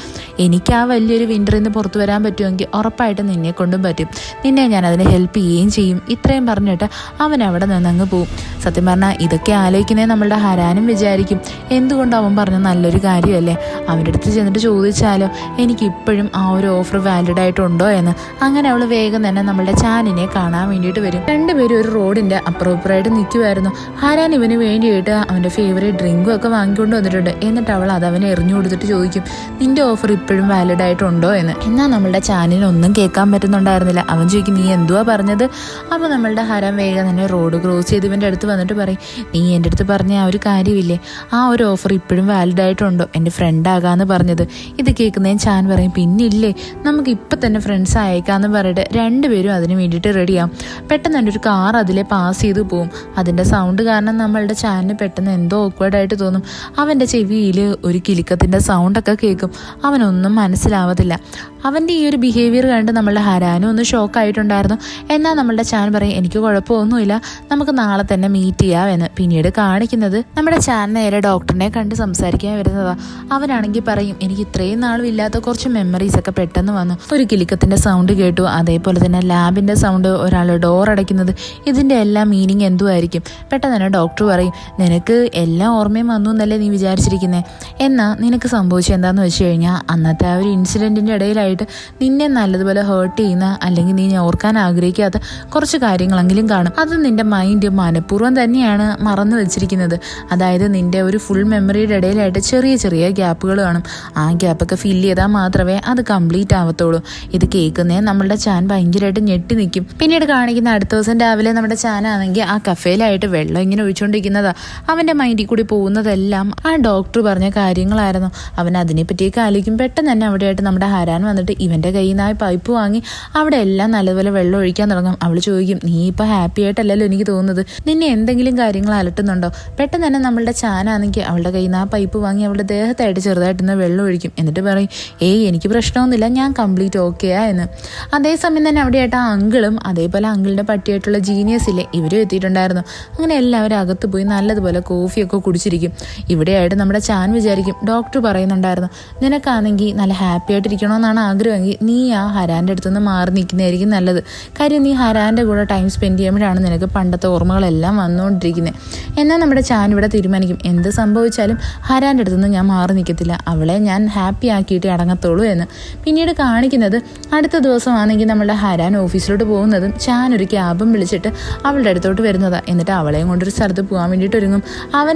എനിക്ക് ആ വലിയൊരു വിൻ്ററിൽ നിന്ന് പുറത്തു വരാൻ പറ്റുമെങ്കിൽ ഉറപ്പായിട്ടും നിന്നെ കൊണ്ടും പറ്റും, നിന്നെ ഞാൻ അതിന് ഹെൽപ്പ് ചെയ്യുകയും ചെയ്യും. ഇത്രയും പറഞ്ഞിട്ട് അവൻ അവിടെ നിന്നങ്ങ് പോവും. സത്യം പറഞ്ഞാൽ ഇതൊക്കെ ആലോചിക്കുന്നേ നമ്മളുടെ ഹരാനും വിചാരിക്കും, എന്തുകൊണ്ട് അവൻ പറഞ്ഞ നല്ലൊരു കാര്യമല്ലേ, അവൻ്റെ അടുത്ത് ചെന്നിട്ട് ചോദിച്ചാലോ എനിക്കിപ്പോഴും ആ ഒരു ഓഫർ വാലിഡ് ആയിട്ടുണ്ടോ എന്ന്. അങ്ങനെ അവൾ വേഗം തന്നെ നമ്മളുടെ ചാനിനെ കാണാൻ വേണ്ടിയിട്ട് വരും. രണ്ടുപേരും ഒരു റോഡിൻ്റെ അപ്പുറപ്പുറമായിട്ട് നിൽക്കുമായിരുന്നു. ഹരാൻ ഇവന് വേണ്ടിയിട്ട് അവൻ്റെ ഫേവറേറ്റ് ഡ്രിങ്കും ഒക്കെ വാങ്ങിക്കൊണ്ട് വന്നിട്ടുണ്ട്. എന്നിട്ട് അവൾ അത് അവനെ എറിഞ്ഞു കൊടുത്തിട്ട് ചോദിക്കും, നിന്റെ ഓഫർ ഇപ്പോഴും വാലിഡ് ആയിട്ടുണ്ടോ എന്ന്. എന്നാൽ നമ്മളുടെ ചാനിന് ഒന്നും കേൾക്കാൻ പറ്റുന്നുണ്ടായിരുന്നില്ല. അവൻ ചോദിക്കും, നീ എന്തുവാ പറഞ്ഞത്? അപ്പോൾ നമ്മളുടെ ഹരാൻ വേഗം തന്നെ റോഡ് ക്രോസ് ചെയ്ത് ഇവൻ്റെ അടുത്ത് വന്നിട്ട് പറയും, നീ എൻ്റെ അടുത്ത് പറഞ്ഞ ആ ഒരു കാര്യമില്ലേ, ആ ഒരു ഓഫർ ഇപ്പോഴും വാലിഡ് ആയിട്ടുണ്ടോ, എൻ്റെ ഫ്രണ്ട് ആകാമെന്ന് പറഞ്ഞത്. ഇത് കേൾക്കുന്നതിന് ചാൻ പറയും, പിന്നില്ലേ, നമുക്ക് ഇപ്പം തന്നെ ഫ്രണ്ട്സ് അയക്കാമെന്ന് പറഞ്ഞിട്ട് രണ്ടുപേരും അതിന് വേണ്ടിയിട്ട് റെഡിയാവും. പെട്ടെന്ന് തന്നെ ഒരു കാർ അതിലെ പാസ് ചെയ്ത് പോവും. അതിൻ്റെ സൗണ്ട് കാരണം നമ്മളുടെ ചാനിന് പെട്ടെന്ന് എന്തോ ഓക്വേർഡായിട്ട് തോന്നും. അവൻ്റെ ചെവിയിൽ ഒരു കിലുക്കത്തിൻ്റെ സൗണ്ടൊക്കെ കേൾക്കും. അവനൊന്നും മനസ്സിലാവത്തില്ല. അവൻ്റെ ഈ ഒരു ബിഹേവിയർ കണ്ട് നമ്മളുടെ ഹരാനും ഒന്ന് ഷോക്കായിട്ടുണ്ടായിരുന്നു. എന്നാൽ നമ്മളുടെ ചാൻ പറയും, എനിക്ക് കുഴപ്പമൊന്നുമില്ല, നമുക്ക് നാളെ തന്നെ മീറ്റ് ചെയ്യാമെന്ന്. പിന്നീട് കാണിക്കുന്നത് നമ്മുടെ ചാൻ നേരെ ഡോക്ടറിനെ കണ്ട് സംസാരിക്കാൻ വരുന്നതാണ്. അവനാണെങ്കിൽ പറയും, എനിക്ക് ഇത്രയും നാളും ഇല്ലാത്ത കുറച്ച് മെമ്മറീസ് ഒക്കെ പെട്ടെന്ന് വന്നു. ഒരു കിലുക്കത്തിൻ്റെ സൗണ്ട് കേട്ടു, അതേപോലെ തന്നെ ലാബിൻ്റെ സൗണ്ട്, ഒരാൾ ഡോർ അടയ്ക്കുന്നത്, ഇതിൻ്റെ എല്ലാം മീനിങ് എന്തുമായിരിക്കും? പെട്ടെന്ന് തന്നെ ഡോക്ടർ പറയും, നിനക്ക് എല്ലാം ഓർമ്മയും വന്നു എന്നല്ലേ നീ വിചാരിച്ചിരിക്കുന്നത്. എന്നാൽ നിനക്ക് സംഭവിച്ചത് എന്താണെന്ന് വെച്ച് കഴിഞ്ഞാൽ അന്നത്തെ ആ ഒരു ഇൻസിഡൻറ്റിൻ്റെ ഇടയിലായിട്ട് നിന്നെ നല്ലതുപോലെ ഹേർട്ട് ചെയ്യുന്ന അല്ലെങ്കിൽ നീ ഓർക്കാൻ ആഗ്രഹിക്കാത്ത കുറച്ച് കാര്യങ്ങളെങ്കിലും കാണും. അത് നിന്റെ മൈൻഡ് മനഃപൂർവ്വം തന്നെയാണ് മറന്നു വെച്ചിരിക്കുന്നത്. അതായത് നിന്റെ ഒരു ഫുൾ മെമ്മറിയുടെ ഇടയിലായിട്ട് ചെറിയ ചെറിയ ഗ്യാപ്പുകൾ കാണും. ആ ഗ്യാപ്പൊക്കെ ഫില്ല് ചെയ്താൽ മാത്രമേ അത് കംപ്ലീറ്റ് ആവത്തുള്ളൂ. ഇത് കേൾക്കുന്നേ നമ്മളുടെ ചാൻ ഭയങ്കരമായിട്ട് ഞെട്ടി നിൽക്കും. പിന്നീട് കാണിക്കുന്ന അടുത്ത ദിവസം രാവിലെ നമ്മുടെ ചാനാണെങ്കിൽ ആ കഫേയിലായിട്ട് വെള്ളം ഇങ്ങനെ ഒഴിച്ചുകൊണ്ടിരിക്കുന്നതാ. അവൻ്റെ മൈൻഡിൽ കൂടി പോകുന്നതെല്ലാം ആ ഡോക്ടർ പറഞ്ഞ കാര്യങ്ങളായിരുന്നു. അവൻ അതിനെപ്പറ്റിയൊക്കെ ആലോചിക്കും. പെട്ടെന്ന് തന്നെ അവിടെയായിട്ട് നമ്മുടെ ഹരാൻ വന്നിട്ട് ഇവൻ്റെ കയ്യിൽ നിന്ന് ആ പൈപ്പ് വാങ്ങി അവിടെ എല്ലാം നല്ലതുപോലെ വെള്ളം ഒഴിക്കാൻ തുടങ്ങും. അവൾ ചോദിക്കും, നീ ഇപ്പോൾ ഹാപ്പി ആയിട്ടല്ലല്ലോ എനിക്ക് തോന്നുന്നത്, നിന്നെ എന്തെങ്കിലും കാര്യങ്ങൾ അലട്ടുന്നുണ്ടോ? പെട്ടെന്ന് തന്നെ നമ്മളുടെ ചാനാണെങ്കിൽ അവളുടെ കയ്യിൽ നിന്ന് ആ പൈപ്പ് വാങ്ങി അവളുടെ ദേഹത്തായിട്ട് ചെറുതായിട്ടൊന്ന് വെള്ളം ഒഴിക്കും. എന്നിട്ട് പറയും, ഏയ് എനിക്ക് പ്രശ്നമൊന്നുമില്ല, ഞാൻ കംപ്ലീറ്റ് ഓക്കെയാ എന്ന്. അതേസമയം തന്നെ അവിടെയായിട്ട് ആ അങ്കിളും അതേപോലെ അങ്കിളിൻ്റെ പട്ടിയായിട്ടുള്ള ജീനിയസില്ലേ ഇവരും എത്തിയിട്ടുണ്ടായിരുന്നു. അങ്ങനെ എല്ലാവരും അകത്ത് പോയി നല്ലതുപോലെ കോഫിയൊക്കെ കുടിച്ചിരിക്കും. ഇവിടെയായിട്ട് നമ്മുടെ ചാൻ വിചാരിക്കും, ഡോക്ടർ പറയുന്നുണ്ടായിരുന്നു, നിനക്കാണെങ്കിൽ നല്ല ഹാപ്പി ആയിട്ടിരിക്കണമെന്നാണ് ആഗ്രഹമെങ്കിൽ നീ ആ ഹരാൻ്റെ അടുത്തുനിന്ന് മാറി നിൽക്കുന്നതായിരിക്കും നല്ലത്. കാര്യം നീ ഹരാൻ്റെ കൂടെ ടൈം സ്പെൻഡ് ചെയ്യുമ്പോഴാണ് നിനക്ക് പണ്ടത്തെ ഓർമ്മകളെല്ലാം വന്നുകൊണ്ടിരിക്കുന്നത്. എന്നാൽ നമ്മുടെ ചാൻ ഇവിടെ തീരുമാനിക്കും, എന്ത് സംഭവിച്ചാലും ഹരാൻ്റെ അടുത്തുനിന്ന് ഞാൻ മാറി നിൽക്കത്തില്ല, അവളെ ഞാൻ ഹാപ്പി ആക്കിയിട്ടേ അടങ്ങത്തുള്ളൂ എന്ന്. എന്ന്. പിന്നീട് കാണിക്കുന്നത് അടുത്ത ദിവസമാണെങ്കിൽ നമ്മളുടെ ഹരാൻ ഓഫീസിലോട്ട് പോകുന്നതും ചാൻ ഒരു ക്യാബും വിളിച്ചിട്ട് അവളുടെ അടുത്തോട്ട് വരുന്നതാണ്. എന്നിട്ട് അവളെയും കൊണ്ടൊരു സ്ഥലത്ത് പോകാൻ വേണ്ടിയിട്ട് ഒരുങ്ങും.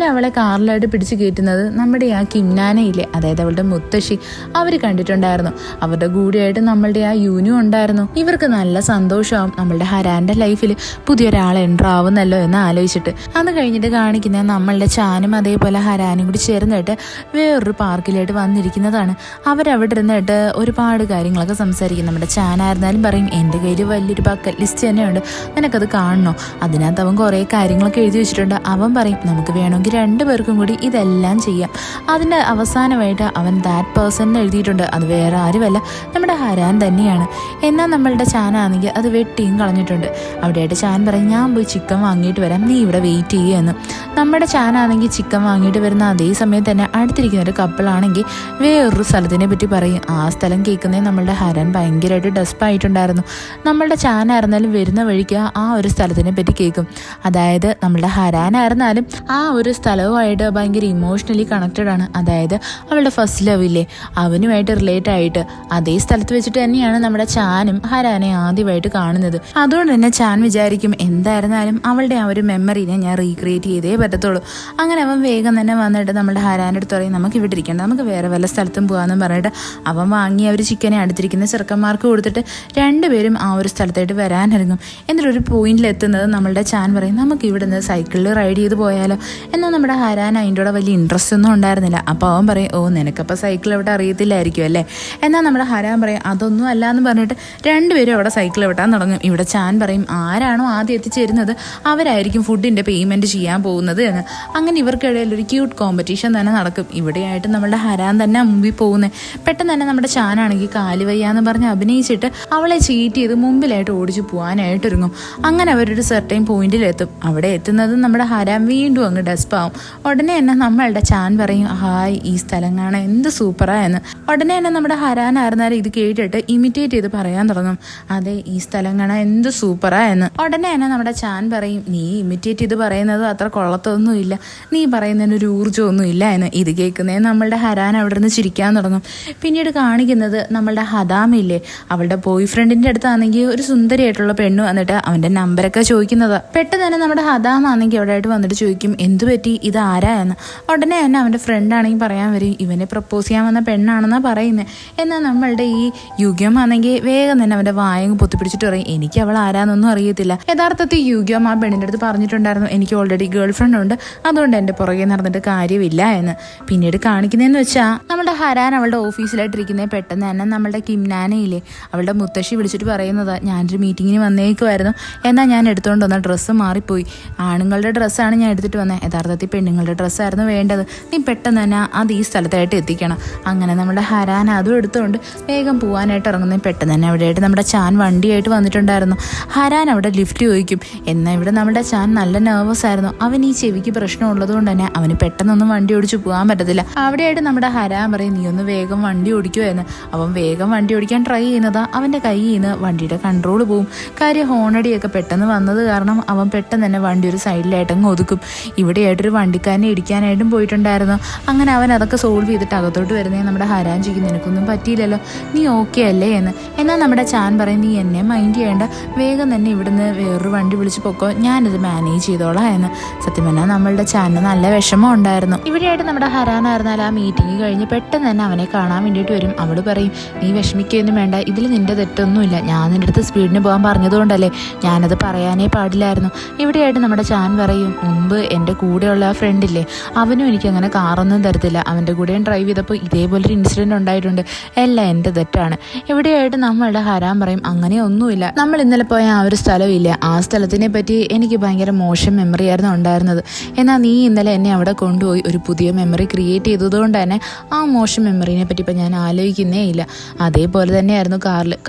അവളെ കാറിലായിട്ട് പിടിച്ച് കയറ്റുന്നത് നമ്മുടെ ആ കിംനാനയില്ലേ, അതായത് അവളുടെ മുത്തശ്ശി, അവർ കണ്ടിട്ടുണ്ടായിരുന്നു. അവരുടെ കൂടെയായിട്ട് നമ്മളുടെ ആ യൂനു ഉണ്ടായിരുന്നു. ഇവർക്ക് നല്ല സന്തോഷമാവും നമ്മളുടെ ഹരാന്റെ ലൈഫിൽ പുതിയൊരാൾ എൻ്റർ ആവുന്നല്ലോ എന്ന് ആലോചിച്ചിട്ട്. അത് കഴിഞ്ഞിട്ട് കാണിക്കുന്ന നമ്മളുടെ ചാനും അതേപോലെ ഹരാനും കൂടി ചേർന്നിട്ട് വേറൊരു പാർക്കിലായിട്ട് വന്നിരിക്കുന്നതാണ്. അവരവിടെ ഇരുന്നിട്ട് ഒരുപാട് കാര്യങ്ങളൊക്കെ സംസാരിക്കും. നമ്മുടെ ചാനായിരുന്നാലും പറയും, എൻ്റെ കയ്യിൽ വലിയൊരു ബക്കറ്റ് ലിസ്റ്റ് തന്നെയുണ്ട്, നിനക്കത് കാണണോ? അതിനകത്ത് അവൻ കുറേ കാര്യങ്ങളൊക്കെ എഴുതി വെച്ചിട്ടുണ്ട്. അവൻ പറയും, നമുക്ക് വേണമെങ്കിൽ 2 പേർക്കും കൂടി ഇതെല്ലാം ചെയ്യാം. അതിൻ്റെ അവസാനമായിട്ട് അവൻ ദാറ്റ് പേഴ്സൺ എഴുതിയിട്ടുണ്ട്. അത് വേറെ ആരുമല്ല, നമ്മുടെ ഹരാൻ തന്നെയാണ്. എന്നാൽ നമ്മളുടെ ചാനാണെങ്കിൽ അത് വെട്ടിയും കളഞ്ഞിട്ടുണ്ട്. അവിടെയായിട്ട് ചാൻ പറയും, ഞാൻ പോയി ചിക്കൻ വാങ്ങിയിട്ട് വരാം, നീ ഇവിടെ വെയിറ്റ് ചെയ്യുമെന്ന്. നമ്മുടെ ചാനാണെങ്കിൽ ചിക്കൻ വാങ്ങിയിട്ട് വരുന്ന അതേ സമയത്ത് തന്നെ അടുത്തിരിക്കുന്ന ഒരു കപ്പിളാണെങ്കിൽ വേറൊരു സ്ഥലത്തിനെ പറ്റി പറയും. ആ സ്ഥലം കേൾക്കുന്നേ നമ്മളുടെ ഹരാൻ ഭയങ്കരമായിട്ട് ഡെസ്പായിട്ടുണ്ടായിരുന്നു. നമ്മളുടെ ചാനായിരുന്നാലും വരുന്ന വഴിക്ക് ആ ഒരു സ്ഥലത്തിനെ പറ്റി കേൾക്കും. അതായത് നമ്മളുടെ ഹരാനായിരുന്നാലും ആ ഒരു സ്ഥലവുമായിട്ട് ഭയങ്കര ഇമോഷണലി കണക്റ്റഡ് ആണ്. അതായത് അവളുടെ ഫസ്റ്റ് ലവ് ഇല്ലേ, അവനുമായിട്ട് റിലേറ്റ് ആയിട്ട് അതേ സ്ഥലത്ത് വെച്ചിട്ട് തന്നെയാണ് നമ്മുടെ ചാനും ഹരാനെ ആദ്യമായിട്ട് കാണുന്നത്. അതുകൊണ്ട് തന്നെ ചാൻ വിചാരിക്കും, എന്തായിരുന്നാലും അവളുടെ ആ ഒരു മെമ്മറിനെ ഞാൻ റീക്രിയേറ്റ് ചെയ്തേ പറ്റത്തുള്ളൂ. അങ്ങനെ അവൻ വേഗം തന്നെ വന്നിട്ട് നമ്മുടെ ഹരാൻ്റെ അടുത്ത് പറയും, നമുക്ക് ഇവിടെ ഇരിക്കേണ്ട, നമുക്ക് വേറെ വല്ല സ്ഥലത്തും പോകാമെന്ന് പറഞ്ഞിട്ട് അവൻ വാങ്ങി അവർ ചിക്കനെ അടുത്തിരിക്കുന്ന ചെറുക്കന്മാർക്ക് കൊടുത്തിട്ട് 2 പേരും ആ ഒരു സ്ഥലത്തായിട്ട് വരാനിറങ്ങും. എന്നിട്ടൊരു പോയിന്റിൽ എത്തുന്നത് നമ്മളുടെ ചാൻ പറയും, നമുക്ക് ഇവിടെ നിന്ന് സൈക്കിളിൽ റൈഡ് ചെയ്ത് പോയാലോ? എന്നാൽ നമ്മുടെ ഹരാൻ അതിൻ്റെ കൂടെ വലിയ ഇൻട്രസ്റ്റ് ഒന്നും ഉണ്ടായിരുന്നില്ല. അപ്പോൾ അവൻ പറയും, ഓ നിനക്കപ്പോൾ സൈക്കിൾ എവിടെ അറിയത്തില്ലായിരിക്കും അല്ലേ? എന്നാൽ നമ്മുടെ ഹരാൻ പറയും, അതൊന്നും അല്ല എന്ന് പറഞ്ഞിട്ട് 2 പേരും അവിടെ സൈക്കിൾ വിട്ടാൻ തുടങ്ങും. ഇവിടെ ചാൻ പറയും, ആരാണോ ആദ്യം എത്തിച്ചേരുന്നത് അവരായിരിക്കും ഫുഡിൻ്റെ പേയ്മെൻറ്റ് ചെയ്യാൻ പോകുന്നത് എന്ന്. അങ്ങനെ ഇവർക്കിടയിൽ ഒരു ക്യൂട്ട് കോമ്പറ്റീഷൻ തന്നെ നടക്കും. ഇവിടെയായിട്ട് നമ്മളുടെ ഹരാൻ തന്നെ മുമ്പിൽ പോകുന്നത്. പെട്ടെന്ന് തന്നെ നമ്മുടെ ചാനാണെങ്കിൽ കാല് വയ്യാന്ന് പറഞ്ഞ് അഭിനയിച്ചിട്ട് അവളെ ചീറ്റ് ചെയ്ത് മുമ്പിലായിട്ട് ഓടിച്ചു പോകാനായിട്ട് ഒരുങ്ങും. അങ്ങനെ അവരൊരു സെർട്ടൈൻ പോയിന്റിലെത്തും. അവിടെ എത്തുന്നത് നമ്മുടെ ഹരാൻ വീണ്ടും അങ്ങ് ഡെസ്പാവും. ഉടനെ തന്നെ നമ്മളുടെ ചാൻ പറയും, ഹായ് ഈ സ്ഥലം കാണാൻ എന്ത് സൂപ്പറാ എന്ന്. ഉടനെ തന്നെ നമ്മുടെ ഹരാനായിരുന്നാലും ഇത് കേട്ടിട്ട് ഇമിറ്റേറ്റ് ചെയ്ത് പറയാൻ തുടങ്ങും, അതെ ഈ സ്ഥലം കാണാൻ എന്ത് സൂപ്പറാ എന്ന്. ഉടനെ തന്നെ നമ്മുടെ ചാൻ പറയും, നീ ഇമിറ്റേറ്റ് ചെയ്ത് പറയുന്നത് അത്ര കൊള്ളത്തൊന്നുമില്ല, നീ പറയുന്നതിന് ഒരു ഊർജ്ജമൊന്നും ഇല്ല എന്ന്. ഇത് കേൾക്കുന്നേ നമ്മളുടെ ഹരാൻ അവിടെ നിന്ന് ചിരിക്കാൻ തുടങ്ങും. പിന്നീട് കാണിക്കുന്നത് നമ്മളുടെ ഹദാമില്ലേ, അവളുടെ ബോയ് ഫ്രണ്ടിന്റെ അടുത്താണെങ്കിൽ ഒരു സുന്ദരിയായിട്ടുള്ള പെണ്ണു വന്നിട്ട് അവന്റെ നമ്പരൊക്കെ ചോദിക്കുന്നതാ. പെട്ടെന്ന് തന്നെ നമ്മുടെ ഹദാമാണെങ്കിൽ അവിടെ ആയിട്ട് വന്നിട്ട് ചോദിക്കും, എന്തു പറ്റി, ഇത് ആരാ എന്ന്. ഉടനെ തന്നെ അവന്റെ ഫ്രണ്ട് ആണെങ്കിൽ പറയാൻ വരും, ഇവനെ പ്രപ്പോസ് ചെയ്യാൻ വന്ന പെണ്ണാണെന്നാ പറയുന്നത്. എന്നാൽ നമ്മളുടെ ഈ യുഗ്യം ആണെങ്കിൽ വേഗം തന്നെ അവന്റെ വായങ്ങ് പൊത്തിപ്പിടിച്ചിട്ട് പറയും, എനിക്ക് അവൾ ആരാന്നൊന്നും അറിയത്തില്ല. യഥാർത്ഥത്തിൽ യുഗ്യം ആ പെണ്ണിന്റെ അടുത്ത് പറഞ്ഞിട്ടുണ്ടായിരുന്നു, എനിക്ക് ഓൾറെഡി ഗേൾ ഫ്രണ്ട് ഉണ്ട്, അതുകൊണ്ട് എന്റെ പുറകെ നടന്നിട്ട് കാര്യമില്ല എന്ന്. പിന്നീട് കാണിക്കുന്നതെന്ന് വെച്ചാൽ നമ്മുടെ ഹരാൻ അവളുടെ ഓഫീസിലായിട്ടിരിക്കുന്നത് പെട്ടെന്ന് തന്നെ നമ്മളുടെ കിംനാനയില്ലേ, അവളുടെ മുത്തശ്ശി വിളിച്ചിട്ട് പറയുന്നത്, ഞാനൊരു മീറ്റിങ്ങിന് വന്നേക്കുമായിരുന്നു, എന്നാൽ ഞാൻ എടുത്തുകൊണ്ട് വന്ന ഡ്രസ്സ് മാറിപ്പോയി, ആണുങ്ങളുടെ ഡ്രസ്സാണ് ഞാൻ എടുത്തിട്ട് വന്നത്, യഥാർത്ഥത്തിൽ പെണ്ണുങ്ങളുടെ ഡ്രസ്സായിരുന്നു വേണ്ടത്, നീ പെട്ടെന്ന് തന്നെ അത് ഈ സ്ഥലത്തായിട്ട് എത്തിക്കണം. അങ്ങനെ നമ്മുടെ ഹരാൻ അതും എടുത്തുകൊണ്ട് വേഗം പോകാനായിട്ട് ഇറങ്ങുന്നത്. പെട്ടെന്ന് തന്നെ അവിടെയായിട്ട് നമ്മുടെ ചാൻ വണ്ടിയായിട്ട് വന്നിട്ടുണ്ടായിരുന്നു. ഹരാൻ അവിടെ ലിഫ്റ്റ് ചോദിക്കും. എന്നാൽ ഇവിടെ നമ്മുടെ ചാൻ നല്ല നെർവസ് ആയിരുന്നു. അവൻ ഈ ചെവിക്ക് പ്രശ്നം ഉള്ളതുകൊണ്ട് തന്നെ അവന് പെട്ടെന്നൊന്നും വണ്ടി ഓടിച്ച് പോകാൻ പറ്റത്തില്ല. അവിടെയായിട്ട് നമ്മുടെ ഹരാൻ പറയും, നീ ഒന്ന് വേഗം വണ്ടി ഓടിക്കുമോ എന്ന്. അവൻ വേഗം വണ്ടി ഓടിക്കാൻ ട്രൈ ചെയ്യുന്നതാ അവൻ്റെ കയ്യിൽ നിന്ന് വണ്ടിയുടെ കൺട്രോൾ പോവും. കാര്യം ഹോണടിയൊക്കെ പെട്ടെന്ന് വന്നത് കാരണം അവൻ പെട്ടെന്ന് തന്നെ വണ്ടി ഒരു സൈഡിലായിട്ടങ്ങ് ഒതുക്കും. ഇവിടെയായിട്ടൊരു വണ്ടിക്കാരനെ ഇടിക്കാനായിട്ടും പോയിട്ടുണ്ടായിരുന്നു. അങ്ങനെ അവൻ അതൊക്കെ സോൾവ് ചെയ്തിട്ട് അകത്തോട്ട് വരുന്നേ നമ്മുടെ ഹരാൻ ചെയ്യും, നിനക്കൊന്നും പറ്റിയില്ലല്ലോ, നീ ഓക്കെ അല്ലേ എന്ന്. എന്നാൽ നമ്മുടെ ചാൻ പറയും, നീ എന്നെ മൈൻഡ് ചെയ്യേണ്ട, വേഗം തന്നെ ഇവിടുന്ന് വേറൊരു വണ്ടി വിളിച്ച് പൊക്കോ, ഞാനിത് മാനേജ് ചെയ്തോളാം എന്ന്. സത്യം പറഞ്ഞാൽ നമ്മളുടെ ചാനിന് നല്ല വിഷമം ഉണ്ടായിരുന്നു. ഇവിടെയായിട്ട് നമ്മുടെ ഹരാനായിരുന്നാൽ ആ മീറ്റിംഗ് കഴിഞ്ഞ് പെട്ടെന്ന് തന്നെ അവനെ കാണാൻ വേണ്ടിയിട്ട് വരും. അവള് പറയും, നീ വിഷമിക്കുകയൊന്നും വേണ്ട, ഇതിൽ നിന്റെ തെറ്റൊന്നുമില്ല, ഞാൻ നിന്റെ അടുത്ത് സ്പീഡിന് പോകാൻ പറഞ്ഞതുകൊണ്ടല്ലേ, ഞാനത് പറയാനേ പാടില്ലായിരുന്നു. ഇവിടെയായിട്ട് നമ്മുടെ ചാൻ പറയും, മുമ്പ് എൻ്റെ കൂടെയുള്ള ആ ഫ്രണ്ടില്ലേ, അവനും എനിക്കങ്ങനെ കാറൊന്നും തരത്തില്ല, അവൻ്റെ കൂടെയും ഡ്രൈവ് ചെയ്തപ്പോൾ ഇതേപോലൊരു ഇൻസിഡൻറ്റ് ഉണ്ടായിട്ടുണ്ട്, എല്ലാം എൻ്റെ തെറ്റാണ്. ഇവിടെയായിട്ട് നമ്മളുടെ ഹരാൻ പറയും, അങ്ങനെയൊന്നുമില്ല, നമ്മൾ ഇന്നലെ പോയ ആ ഒരു സ്ഥലമില്ല, ആ സ്ഥലത്തിനെ പറ്റി എനിക്ക് ഭയങ്കര മോശം മെമ്മറി ആയിരുന്നു ഉണ്ടായിരുന്നത്, എന്നാൽ നീ ഇന്നലെ എന്നെ അവിടെ കൊണ്ടുപോയി ഒരു പുതിയ മെമ്മറി ക്രിയേറ്റ് ചെയ്തതുകൊണ്ട് തന്നെ ആ മോശം മെമ്മറിനെ പറ്റി ഇപ്പം ഞാൻ ആലോചിക്കുന്നേ ഇല്ല. അതേപോലെ തന്നെയായിരുന്നു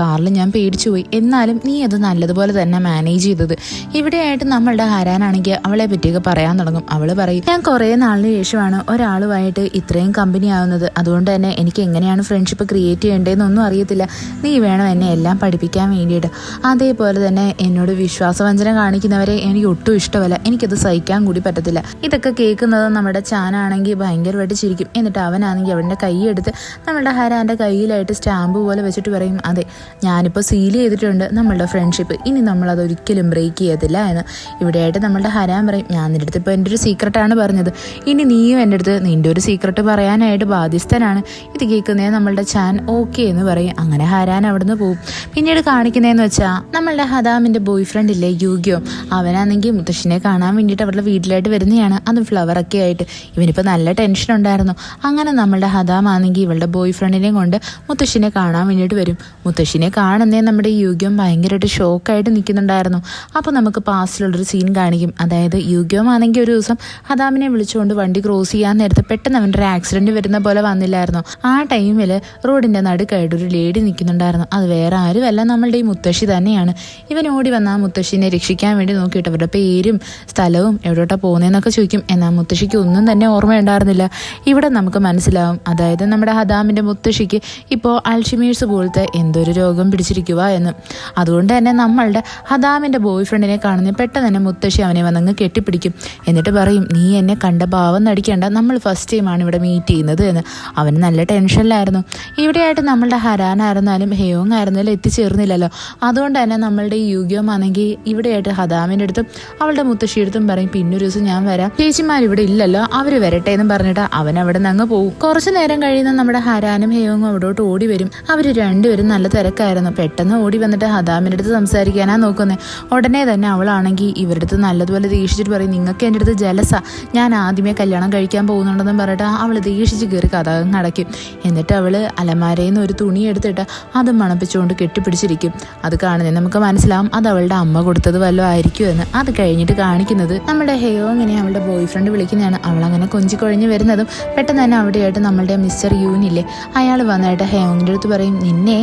കാറിൽ ഞാൻ പേടിച്ചു പോയി, എന്നാലും നീ അത് നല്ലതുപോലെ തന്നെ മാനേജ് ചെയ്തത്. ഇവിടെയായിട്ട് നമ്മളുടെ ഹരാനാണെങ്കിൽ അവളെ പറ്റിയൊക്കെ പറയാൻ തുടങ്ങും. അവൾ പറയും, ഞാൻ കുറേ നാളിന് ശേഷമാണ് ഒരാളുമായിട്ട് ഇത്രയും കമ്പനി ആവുന്നത്, അതുകൊണ്ട് തന്നെ എനിക്ക് എങ്ങനെയാണ് ഫ്രണ്ട്ഷിപ്പ് ക്രിയേറ്റ് ചെയ്യേണ്ടതെന്നൊന്നും അറിയത്തില്ല, നീ വേണം എന്നെ എല്ലാം പഠിപ്പിക്കാൻ വേണ്ടിയിട്ട്. അതേപോലെ തന്നെ എന്നോട് വിശ്വാസവഞ്ചന കാണിക്കുന്നവരെ എനിക്ക് ഒട്ടും ഇഷ്ടമല്ല, എനിക്കത് സഹിക്കാൻ കൂടി കൂടി പറ്റത്തില്ല. ഇതൊക്കെ കേൾക്കുന്നത് നമ്മുടെ ചാനാണെങ്കിൽ ഭയങ്കരമായിട്ട് ചിരിക്കും. എന്നിട്ട് അവനാണെങ്കിൽ അവൻ്റെ കൈയെടുത്ത് നമ്മളുടെ ഹരാൻ്റെ കയ്യിലായിട്ട് സ്റ്റാമ്പ് പോലെ വെച്ചിട്ട് പറയും, അതെ ഞാനിപ്പോൾ സീൽ ചെയ്തിട്ടുണ്ട് നമ്മളുടെ ഫ്രണ്ട്ഷിപ്പ്, ഇനി നമ്മളത് ഒരിക്കലും ബ്രേക്ക് ചെയ്യത്തില്ല എന്ന്. ഇവിടെയായിട്ട് നമ്മളുടെ ഹരാൻ പറയും, ഞാൻ നിൻ്റെ അടുത്ത് ഇപ്പോൾ എൻ്റെ ഒരു സീക്രട്ടാണ് പറഞ്ഞത്, ഇനി നീയും എൻ്റെ അടുത്ത് നിൻ്റെ ഒരു സീക്രട്ട് പറയാനായിട്ട് ബാധ്യസ്ഥനാണ്. ഇത് കേൾക്കുന്നേ നമ്മളുടെ ചാൻ ഓക്കെ എന്ന് പറയും. അങ്ങനെ ഹരാൻ അവിടുന്ന് പോകും. പിന്നീട് കാണിക്കുന്നതെന്ന് വെച്ചാൽ നമ്മളുടെ ഹദാമിൻ്റെ ബോയ് ഫ്രണ്ട് ഇല്ലേ യൂഗ്യോ, അവനാണെങ്കിൽ മുത്തശ്ശിനെ കാണാൻ വേണ്ടിയിട്ട് അവരുടെ വീട്ടിലായിട്ട് വരുന്നതാണ്, അതും ഫ്ലവറൊക്കെ ആയിട്ട്. ഇവനിപ്പോൾ നല്ല ടെൻഷൻ ഉണ്ടായിരുന്നു. അങ്ങനെ നമ്മളുടെ ഹദാം ആണെങ്കിൽ ഇവളുടെ ബോയ് ഫ്രണ്ടിനെയും കൊണ്ട് മുത്തശ്ശിനെ കാണാൻ വേണ്ടിയിട്ട് വരും. മുത്തശ്ശിനെ കാണുന്നേ നമ്മുടെ യൂഗ്യം ഭയങ്കരമായിട്ട് ഷോക്കായിട്ട് നിൽക്കുന്നുണ്ടായിരുന്നു. അപ്പോൾ നമുക്ക് പാസ്റ്റിലുള്ളൊരു സീൻ കാണിക്കും. അതായത് യൂഗ്യം ആണെങ്കിൽ ഒരു ദിവസം ഹദാമിനെ വിളിച്ചുകൊണ്ട് വണ്ടി ക്രോസ് ചെയ്യാൻ നേരത്തെ പെട്ടെന്ന് അവൻ്റെ ഒരു ആക്സിഡൻറ്റ് വരുന്ന പോലെ വന്നില്ലായിരുന്നു. ആ ടൈമിൽ റോഡിൻ്റെ നടുക്കായിട്ട് ഒരു ലേഡി നിൽക്കുന്നുണ്ടായിരുന്നു. അത് വേറെ ആരുമല്ല, നമ്മളുടെ ഈ മുത്തശ്ശി തന്നെയാണ്. ഇവൻ ഓടി വന്ന ആ മുത്തശ്ശിനെ രക്ഷിക്കാൻ വേണ്ടി നോക്കിയിട്ട് അവരുടെ പേരും സ്ഥലവും എവിടോട്ടാണ് പോകുന്നതെന്നൊക്കെ ചോദിക്കും. എന്നാൽ മുത്തശ്ശിക്ക് ഒന്നും തന്നെ ഓർമ്മയുണ്ടായിരുന്നില്ല. ഇവിടെ നമുക്ക് മനസ്സിലാവും, അതായത് നമ്മുടെ ഹദാമിൻ്റെ മുത്തശ്ശിക്ക് ഇപ്പോൾ അൾഷിമേഴ്സ് പോലത്തെ എന്തൊരു രോഗം പിടിച്ചിരിക്കുക എന്ന്. അതുകൊണ്ട് തന്നെ നമ്മളുടെ ഹദാമിൻ്റെ ബോയ് ഫ്രണ്ടിനെ കാണുന്ന പെട്ടെന്ന് തന്നെ മുത്തശ്ശി അവനെ വന്നങ്ങ് കെട്ടിപ്പിടിക്കും. എന്നിട്ട് പറയും, നീ എന്നെ കണ്ട ഭാവം നടിക്കേണ്ട, നമ്മൾ ഫസ്റ്റ് ടൈമാണ് ഇവിടെ മീറ്റ് ചെയ്യുന്നത് എന്ന്. അവന് നല്ല ടെൻഷനിലായിരുന്നു. ഇവിടെയായിട്ട് നമ്മളുടെ ഹരാനായിരുന്നാലും ഹെയോങ് ആയിരുന്നാലും എത്തിച്ചേർന്നില്ലല്ലോ. അതുകൊണ്ട് തന്നെ നമ്മളുടെ ഈ യൂഗ്യം ആണെങ്കിൽ ഇവിടെയായിട്ട് ഹദാമിൻ്റെ അടുത്തും അവളുടെ മുത്തശ്ശിയുടെ അടുത്തും പറയും, പിന്നൊരു ദിവസം ഞാൻ വരാം, ചേച്ചിമാർ ഇവിടെ ഇല്ലല്ലോ, അവർ വരട്ടെ എന്ന് പറഞ്ഞിട്ട് അവൻ അവിടെ നിന്ന് അങ്ങ് പോകും. കുറച്ചു നേരം കഴിയുന്ന നമ്മുടെ ഹരാനും ഹെയോങ്ങും അവിടോട്ട് ഓടി വരും. അവർ രണ്ടുപേരും നല്ല തിരക്കായിരുന്നു. പെട്ടെന്ന് ഓടി വന്നിട്ട് ഹദാമിൻ്റെ അടുത്ത് സംസാരിക്കാനാ നോക്കുന്നത്. ഉടനെ തന്നെ അവളാണെങ്കിൽ ഇവരുടെ അടുത്ത് നല്ലതുപോലെ ദേഷിച്ചിട്ട് പറയും, നിങ്ങൾക്ക് എൻ്റെ അടുത്ത് ജലസ, ഞാൻ ആദ്യമേ കല്യാണം കഴിക്കാൻ പോകുന്നുണ്ടെന്നും പറഞ്ഞിട്ട് അവൾ ദേഷിച്ച് കയറി കഥകം അടയ്ക്കും. എന്നിട്ട് അവൾ അലമാരയിൽ നിന്ന് ഒരു തുണി എടുത്തിട്ട് അത് മണപ്പിച്ചുകൊണ്ട് കെട്ടിപ്പിടിച്ചിരിക്കും. അത് കാണുന്നത് നമുക്ക് മനസ്സിലാവും അത് അവളുടെ അമ്മ കൊടുത്തത് വല്ലതും ആയിരിക്കും എന്ന്. അത് കഴിഞ്ഞിട്ട് കാണിക്കുന്നത് നമ്മുടെ ഹെയോങ്ങിനെ അവളുടെ ബോയ് ഫ്രണ്ട് വിളിക്കുന്നതാണ്. അവളങ്ങനെ കൊഞ്ചിക്കൊഴിഞ്ഞ് വരുന്നതും പെട്ടെന്ന് തന്നെ അവിടെയായിട്ട് നമ്മളുടെ മിസ്റ്റർ യൂനില്ലേ, അയാൾ വന്നായിട്ട് ഹെയോങ്ങിൻ്റെ അടുത്ത് പറയും, നിന്നെ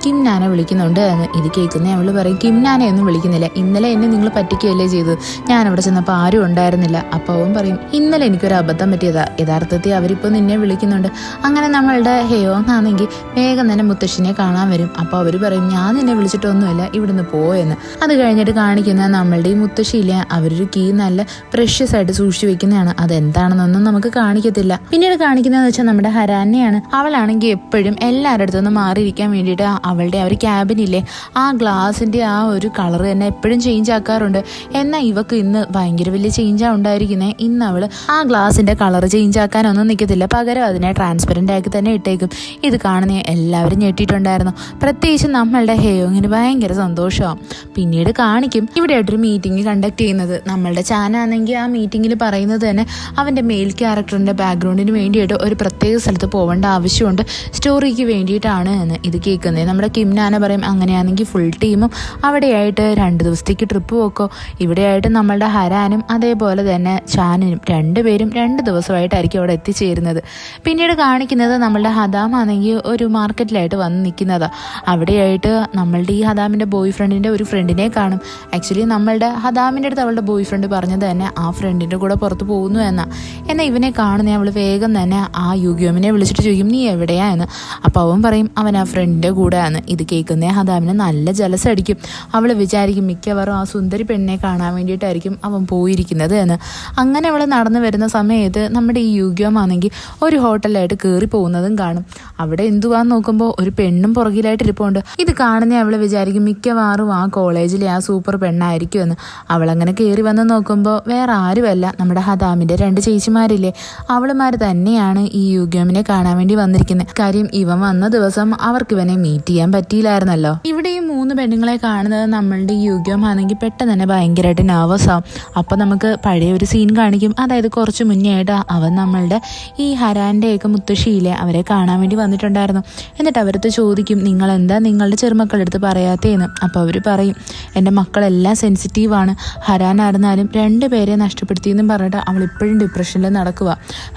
കിം നാന വിളിക്കുന്നുണ്ട് എന്ന്. ഇത് കേൾക്കുന്ന അവൾ പറയും, കിം നാനയൊന്നും വിളിക്കുന്നില്ല, ഇന്നലെ എന്നെ നിങ്ങൾ പറ്റിക്കുകയല്ലേ ചെയ്തത്, ഞാൻ അവിടെ ചെന്നപ്പോൾ ആരും ഉണ്ടായിരുന്നില്ല. അപ്പോൾ അവൻ പറയും, ഇന്നലെ എനിക്കൊരു അബദ്ധം പറ്റിയതാ, യഥാർത്ഥത്തിൽ അവരിപ്പോൾ നിന്നെ വിളിക്കുന്നുണ്ട്. അങ്ങനെ നമ്മളുടെ ഹെയോങ് ആണെങ്കിൽ വേഗം തന്നെ മുത്തശ്ശിനെ കാണാൻ വരും. അപ്പോൾ അവർ പറയും, ഞാൻ നിന്നെ വിളിച്ചിട്ടൊന്നുമില്ല, ഇവിടുന്ന് പോയെന്ന്. അത് കഴിഞ്ഞിട്ട് കാണിക്കുന്ന നമ്മളുടെ ഈ മുത്തശ്ശിയില്ലേ, അവരൊരു കീ നല്ല പ്രഷ്യസ് ആയിട്ട് സൂക്ഷിച്ചു വെക്കുന്നതാണ്. അതെന്താണെന്നൊന്നും നമുക്ക് കാണിക്കത്തില്ല. പിന്നീട് കാണിക്കുന്നതെന്ന് വെച്ചാൽ നമ്മുടെ ഹരാനെയാണ്. അവളാണെങ്കിൽ എപ്പോഴും എല്ലാവരുടെ അടുത്തുനിന്ന് മാറിയിരിക്കാൻ വേണ്ടിയിട്ട് അവളുടെ ആ ഒരു ക്യാബിനില്ലേ, ആ ഗ്ലാസിൻ്റെ ആ ഒരു കളർ തന്നെ എപ്പോഴും ചേഞ്ച് ആക്കാറുണ്ട്. എന്നാൽ ഇവക്ക് ഇന്ന് ഭയങ്കര വലിയ ചേഞ്ചാണ് ഉണ്ടായിരിക്കുന്നത്. ഇന്ന് അവൾ ആ ഗ്ലാസിൻ്റെ കളർ ചേഞ്ച് ആക്കാനൊന്നും നിൽക്കത്തില്ല, പകരം അതിനെ ട്രാൻസ്പെറൻ്റ് ആക്കി തന്നെ ഇട്ടേക്കും. ഇത് കാണുന്ന എല്ലാവരും ഞെട്ടിയിട്ടുണ്ടായിരുന്നു. പ്രത്യേകിച്ച് നമ്മളുടെ ഹെയോങ്ങിന് ഭയങ്കര സന്തോഷമാവും. പിന്നീട് കാണിക്കും ഇവിടെയായിട്ടൊരു മീറ്റിംഗ് കണ്ടക്ട് ചെയ്യുന്നത്. നമ്മളുടെ ചാനാണെങ്കിൽ ആ മീറ്റിങ്ങിൽ പറയുന്നത് തന്നെ അവൻ്റെ മെയിൽ ക്യാരക്ടറിൻ്റെ ബാക്ക്ഗ്രൗണ്ടിന് വേണ്ടിയിട്ട് ഒരു പ്രത്യേക സ്ഥലത്ത് പോകേണ്ട ആവശ്യമുണ്ട്, സ്റ്റോറിക്ക് വേണ്ടിയിട്ടാണ് എന്ന്. ഇത് കേൾക്കുന്നത് നമ്മുടെ കിം നാന പറയും, അങ്ങനെയാണെങ്കിൽ ഫുൾ ടീമും അവിടെയായിട്ട് 2 ദിവസത്തേക്ക് ട്രിപ്പ് പോക്കോ. ഇവിടെയായിട്ട് നമ്മളുടെ ഹരാനും അതേപോലെ തന്നെ ചാനിനും രണ്ടുപേരും 2 ദിവസമായിട്ടായിരിക്കും അവിടെ എത്തിച്ചേരുന്നത്. പിന്നീട് കാണിക്കുന്നത് നമ്മളുടെ ഹദാം ആണെങ്കിൽ ഒരു മാർക്കറ്റിലായിട്ട് വന്ന് നിൽക്കുന്നതാണ്. അവിടെയായിട്ട് നമ്മളുടെ ഈ ഹദാമിൻ്റെ ബോയ് ഫ്രണ്ടിൻ്റെ ഒരു ഫ്രണ്ടിനെ കാണും. ആക്ച്വലി നമ്മളുടെ ഹദാമിൻ്റെ അടുത്ത് അവളുടെ ബോയ് ഫ്രണ്ട് പറഞ്ഞത് തന്നെ ആ ഫ്രണ്ടിൻ്റെ കൂടെ പുറത്ത് പോകുന്നു എന്നാൽ ഇവനെ കാണുന്ന അവൾ വേഗം തന്നെ ആ യൂഗ്യോമിനെ വിളിച്ചിട്ട് ചോദിക്കും, നീ എവിടെയാ എന്ന്. അപ്പോൾ അവൻ പറയും, അവൻ ആ ഫ്രണ്ടിൻ്റെ കൂടെയാണ്. ഇത് കേൾക്കുന്ന ഹദാമിന് നല്ല ജലസ് അടിക്കും. അവൾ വിചാരിക്കും മിക്കവാറും ആ സുന്ദരി പെണ്ണിനെ കാണാൻ വേണ്ടിയിട്ടായിരിക്കും അവൻ പോയിരിക്കുന്നത് എന്ന്. അങ്ങനെ അവൾ നടന്നു വരുന്ന സമയത്ത് നമ്മുടെ ഈ യൂഗ്യോമാണെങ്കിൽ ഒരു ഹോട്ടലിലായിട്ട് കയറി പോകുന്നതും കാണും. അവിടെ എന്തുവാന്ന് നോക്കുമ്പോൾ ഒരു പെണ്ണും പുറകിലായിട്ട് ഇരിപ്പുണ്ട്. ഇത് കാണുന്ന അവൾ വിചാരിക്കും മിക്കവാറും ആ കോളേജിലെ ആ സൂപ്പർ പെണ്ണായിരിക്കും എന്ന്. അവളങ്ങനെ കയറി വന്ന് നോക്കുമ്പോൾ വേറെ ആരുമല്ല, നമ്മുടെ ഹദാമിൻ്റെ 2 ചേച്ചിമാരില്ലേ, അവളുമാർ തന്നെയാണ് ഈ യൂഗ്യോമിനെ കാണാൻ വേണ്ടി വന്നിരിക്കുന്നത്. കാര്യം ഇവൻ വന്ന ദിവസം അവർക്ക് ഇവനെ മീറ്റ് ചെയ്യാൻ പറ്റിയില്ലായിരുന്നല്ലോ. ഇവിടെ ഈ 3 പെണ്ണുങ്ങളെ കാണുന്നത് നമ്മളുടെ ഈ യൂഗ്യോമാണെങ്കിൽ പെട്ടെന്ന് തന്നെ ഭയങ്കരമായിട്ട് നെർവസ് ആവും. അപ്പോൾ നമുക്ക് പഴയ ഒരു സീൻ കാണിക്കും. അതായത് കുറച്ച് മുന്നേ ആയിട്ട് അവൻ നമ്മളുടെ ഈ ഹരാൻ്റെയൊക്കെ മുത്തശ്ശിയിലെ അവരെ കാണാൻ വേണ്ടി വന്നിട്ടുണ്ടായിരുന്നു. എന്നിട്ട് അവരടുത്ത് ചോദിക്കും, നിങ്ങളെന്താ നിങ്ങളുടെ ചെറുമക്കളുടെ അടുത്ത് പറയാത്തേന്ന്. അപ്പോൾ അവർ പറയും, എൻ്റെ മക്കളെല്ലാം സെൻസിറ്റീവാണ്, ഹരാനായിരുന്നാലും 2 പേരെ നഷ്ടപ്പെടുത്തിയെന്നും പറഞ്ഞിട്ട് അവൾ ഇപ്പോഴും ഡിപ്രഷനിൽ പോലെ നടക്കുക.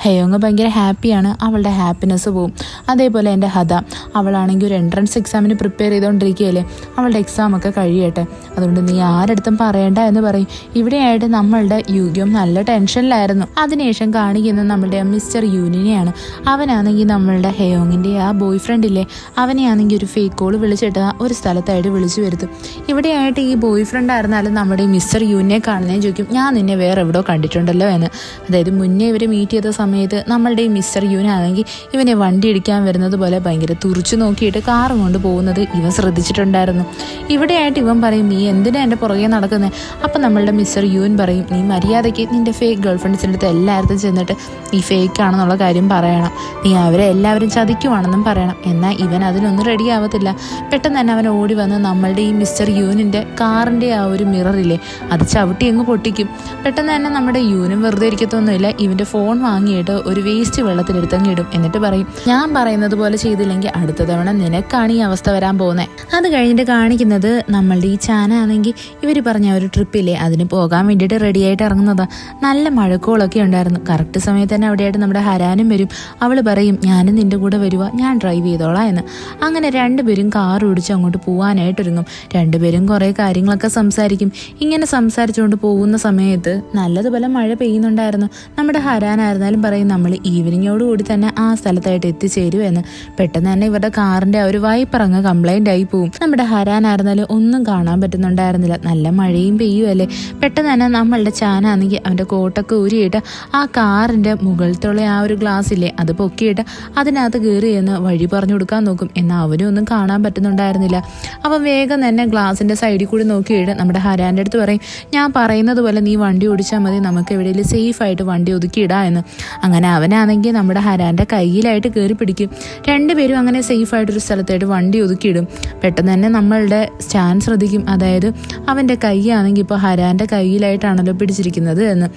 ഹെയോങ് ഭയങ്കര ഹാപ്പിയാണ്, അവളുടെ ഹാപ്പിനെസ് പോവും. അതേപോലെ എൻ്റെ ഹദ, അവളാണെങ്കിൽ ഒരു എൻട്രൻസ് എക്സാമിന് പ്രിപ്പയർ ചെയ്തുകൊണ്ടിരിക്കുകയല്ലേ, അവളുടെ എക്സാമൊക്കെ കഴിയട്ടെ, അതുകൊണ്ട് നീ ആരടുത്തും പറയണ്ട എന്ന് പറയും. ഇവിടെയായിട്ട് നമ്മളുടെ യുഗ്യം നല്ല ടെൻഷനിലായിരുന്നു. അതിനുശേഷം കാണിക്കുന്നത് നമ്മളുടെ മിസ്റ്റർ യൂനിനെയാണ്. അവനാണെങ്കിൽ നമ്മളുടെ ഹെയോങ്ങിൻ്റെ ആ ബോയ് ഫ്രണ്ടില്ലേ, അവനെയാണെങ്കിൽ ഒരു ഫേക്ക് കോൾ വിളിച്ചിട്ട് ഒരു സ്ഥലത്തായിട്ട് വിളിച്ചു വരുത്തും. ഇവിടെയായിട്ട് ഈ ബോയ് ഫ്രണ്ട് ആയിരുന്നാലും നമ്മുടെ മിസ്റ്റർ യൂനിനെ കാണുന്നതിന് ചോദിക്കും, ഞാൻ നിന്നെ വേറെ എവിടെയോ കണ്ടിട്ടുണ്ടല്ലോ എന്ന്. അതായത് മുന്നേ ഇവർ മീറ്റ് ചെയ്ത സമയത്ത് നമ്മളുടെ ഈ മിസ്റ്റർ യൂനാണെങ്കിൽ ഇവനെ വണ്ടി ഇടിക്കാൻ വരുന്നത് പോലെ ഭയങ്കര തുറിച്ചു നോക്കിയിട്ട് കാറും കൊണ്ട് പോകുന്നത് ഇവൻ ശ്രദ്ധിച്ചിട്ടുണ്ടായിരുന്നു. ഇവിടെയായിട്ട് ഇവൻ പറയും, നീ എന്തിനാ എൻ്റെ പുറകെ നടക്കുന്നത്? അപ്പം നമ്മളുടെ മിസ്റ്റർ യൂൻ പറയും, നീ മര്യാദയ്ക്ക് നിൻ്റെ ഫേക്ക് ഗേൾ ഫ്രണ്ട്സിൻ്റെ അടുത്ത് എല്ലായിടത്തും ചെന്നിട്ട് ഈ ഫേക്ക് ആണെന്നുള്ള കാര്യം പറയണം, നീ അവരെ എല്ലാവരും ചതിക്കുവാണെന്നും പറയണം. എന്നാൽ ഇവൻ അതിനൊന്നും റെഡി ആവത്തില്ല. പെട്ടെന്ന് തന്നെ അവൻ ഓടി വന്ന് നമ്മളുടെ ഈ മിസ്റ്റർ യൂനിൻ്റെ കാറിൻ്റെ ആ ഒരു മിററില്ലേ, അത് ചവിട്ടി അങ്ങ് പൊട്ടിക്കും. പെട്ടെന്ന് തന്നെ നമ്മുടെ യൂനും വെറുതെ ഇരിക്കത്തൊന്നുമില്ല, ഇവൻ്റെ ഫോൺ വാങ്ങിയിട്ട് ഒരു വേസ്റ്റ് വെള്ളത്തിലെടുത്തങ്ങ് ഇടും. എന്നിട്ട് പറയും, ഞാൻ പറയുന്നത് പോലെ ചെയ്തില്ലെങ്കിൽ അടുത്ത തവണ നിനക്കാണ് ഈ അവസ്ഥ വരാൻ പോകുന്നത്. അത് കഴിഞ്ഞിട്ട് കാണിക്കുന്നത് നമ്മളുടെ ഈ ചാനാണെങ്കിൽ ഇവർ പറഞ്ഞ ഒരു ട്രിപ്പില്ലേ, അതിന് പോകാൻ വേണ്ടിയിട്ട് റെഡിയായിട്ട് ഇറങ്ങുന്നതാ. നല്ല മഴക്കോളൊക്കെ ഉണ്ടായിരുന്നു. കറക്റ്റ് സമയത്ത് തന്നെ അവിടെയായിട്ട് നമ്മുടെ ഹരാനും വരും. അവൾ പറയും, ഞാനും നിൻ്റെ കൂടെ വരുക, ഞാൻ ഡ്രൈവ് ചെയ്തോളാം എന്ന്. അങ്ങനെ രണ്ടുപേരും കാർ ഓടിച്ച് അങ്ങോട്ട് പോകാനായിട്ടൊരുങ്ങും. രണ്ടുപേരും കുറേ കാര്യങ്ങളൊക്കെ സംസാരിക്കും. ഇങ്ങനെ സംസാരിച്ചുകൊണ്ട് പോകുന്ന സമയത്ത് നല്ലതുപോലെ മഴ പെയ്യുന്നുണ്ടായിരുന്നു. നമ്മുടെ ഹരാനായിരുന്നാലും പറയും, നമ്മൾ ഈവനിങ്ങോടുകൂടി തന്നെ ആ സ്ഥലത്തായിട്ട് എത്തിച്ചേരുമെന്ന്. പെട്ടെന്ന് തന്നെ ഇവരുടെ കാറിൻ്റെ ആ ഒരു വൈപ്പർ അങ്ങ് കംപ്ലൈൻ്റ് ആയി പോവും. നമ്മുടെ ഹരാനായിരുന്നാലും ഒന്നും കാണാൻ പറ്റുന്നുണ്ടായിരുന്നില്ല, നല്ല മഴയും പെയ്യുമല്ലേ. പെട്ടെന്ന് തന്നെ നമ്മളുടെ ചാനാണെങ്കിൽ അവൻ്റെ കോട്ടൊക്കെ ഊരിയിട്ട് ആ കാറിൻ്റെ മുകളിലത്തുള്ള ആ ഒരു ഗ്ലാസ് ഇല്ലേ, അത് പൊക്കിയിട്ട് അതിനകത്ത് കയറി എന്ന് വഴി പറഞ്ഞു കൊടുക്കാൻ നോക്കും. എന്നാൽ അവനും ഒന്നും കാണാൻ പറ്റുന്നുണ്ടായിരുന്നില്ല. അപ്പം വേഗം തന്നെ ഗ്ലാസിൻ്റെ സൈഡിൽ കൂടി നോക്കിയിട്ട് നമ്മുടെ ഹരാൻ്റെ അടുത്ത് പറയും, ഞാൻ പറയുന്നത് പോലെ നീ വണ്ടി ഓടിച്ചാൽ മതി, നമുക്ക് എവിടെയെങ്കിലും സേഫായിട്ട് വണ്ടി ഒതുക്കിയിടാം എന്ന്. അങ്ങനെ അവനാണെങ്കിൽ നമ്മുടെ ഹരാൻ്റെ കയ്യിലായിട്ട് കയറി പിടിക്കും. രണ്ടുപേരും അങ്ങനെ സേഫായിട്ടൊരു സ്ഥലത്തായിട്ട് വണ്ടി ഒതുക്കിയിടും. പെട്ടെന്ന് തന്നെ നമ്മളുടെ സ്റ്റാൻ ശ്രദ്ധിക്കും, അതായത് അവൻ്റെ കൈയാണെങ്കിൽ ഇപ്പോൾ ഹരാൻ്റെ കയ്യിലായിട്ടാണല്ലോ പിടിച്ചിരിക്കുന്നത് എന്ന്.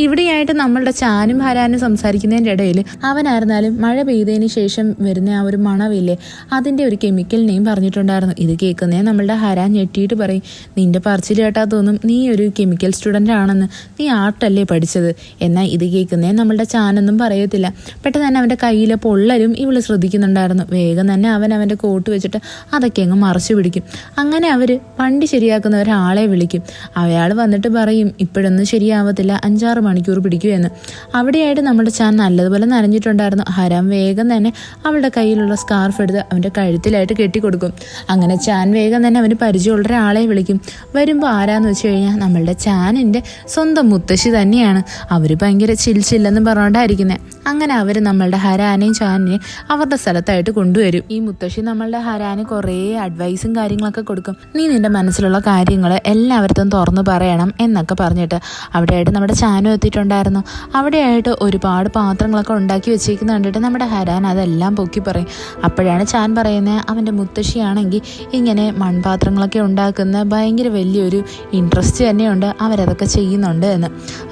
ഇവിടെയായിട്ട് നമ്മളുടെ ചാനും ഹരാനും സംസാരിക്കുന്നതിൻ്റെ ഇടയിൽ അവനായിരുന്നാലും മഴ പെയ്തതിന് ശേഷം വരുന്ന ആ ഒരു മണവില്ലേ, അതിൻ്റെ ഒരു കെമിക്കൽ നെയിം പറഞ്ഞിട്ടുണ്ടായിരുന്നു. ഇത് കേൾക്കുന്നേ നമ്മളുടെ ഹരാൻ ഞെട്ടിയിട്ട് പറയും, നിന്റെ പറച്ചിൽ കേട്ടാ തോന്നും നീ ഒരു കെമിക്കൽ സ്റ്റുഡൻ്റ് ആണെന്ന്, നീ ആർട്ടല്ലേ പഠിച്ചത്. എന്നാൽ ഇത് കേൾക്കുന്നേ നമ്മളുടെ ചാനൊന്നും പറയത്തില്ല. പെട്ടെന്ന് തന്നെ അവൻ്റെ കയ്യിലെ പൊള്ളലും ഇവള് ശ്രദ്ധിക്കുന്നുണ്ടായിരുന്നു. വേഗം തന്നെ അവൻ്റെ കോട്ട് വെച്ചിട്ട് അതൊക്കെ അങ്ങ് മറച്ചു പിടിക്കും. അങ്ങനെ അവർ വണ്ടി ശരിയാക്കുന്ന ഒരാളെ വിളിക്കും. അയാൾ വന്നിട്ട് പറയും, ഇപ്പോഴൊന്നും ശരിയാവത്തില്ല, 5-6 മണിക്കൂർ പിടിക്കുമെന്ന്. അവിടെയായിട്ട് നമ്മുടെ ചാൻ നല്ലതുപോലെ നനഞ്ഞിട്ടുണ്ടായിരുന്നു. ഹരാം വേഗം തന്നെ അവളുടെ കയ്യിലുള്ള സ്കാർഫ് എടുത്ത് അവൻ്റെ കഴുത്തിലായിട്ട് കെട്ടിക്കൊടുക്കും. അങ്ങനെ ചാൻ വേഗം തന്നെ അവന് പരിചയമുള്ള ഒരാളെ വിളിക്കും. വരുമ്പോൾ ആരാന്ന് വെച്ച് കഴിഞ്ഞാൽ നമ്മളുടെ ചാനിൻ്റെ സ്വന്തം മുത്തശ്ശി തന്നെയാണ്. അവർ ഭയങ്കര ചില്ലെന്ന് പറഞ്ഞുകൊണ്ടായിരിക്കുന്നത്. അങ്ങനെ അവർ നമ്മളുടെ ഹരാനെയും ചാനിനെയും അവരുടെ സ്ഥലത്തായിട്ട് കൊണ്ടുവരും. ഈ മുത്തശ്ശി നമ്മളുടെ ഹരാന് കുറേ അഡ്വൈസും കാര്യങ്ങളൊക്കെ കൊടുക്കും. നീ നിൻ്റെ മനസ്സിലുള്ള കാര്യങ്ങൾ എല്ലാവരും തുറന്നു പറയണം എന്നൊക്കെ പറഞ്ഞിട്ട്. അവിടെയായിട്ട് നമ്മുടെ ചാനും എത്തിയിട്ടുണ്ടായിരുന്നു. അവിടെയായിട്ട് ഒരുപാട് പാത്രങ്ങളൊക്കെ ഉണ്ടാക്കി വെച്ചേക്കുന്ന കണ്ടിട്ട് നമ്മുടെ ഹരാൻ അതെല്ലാം പൊക്കി പറയും. അപ്പോഴാണ് ചാൻ പറയുന്നത്, അവൻ്റെ മുത്തശ്ശിയാണെങ്കിൽ ഇങ്ങനെ മൺപാത്രങ്ങളൊക്കെ ഉണ്ടാക്കുന്ന ഭയങ്കര വലിയൊരു ഇൻട്രസ്റ്റ് തന്നെയുണ്ട്, അവരതൊക്കെ ചെയ്യുന്നുണ്ട് എന്ന്.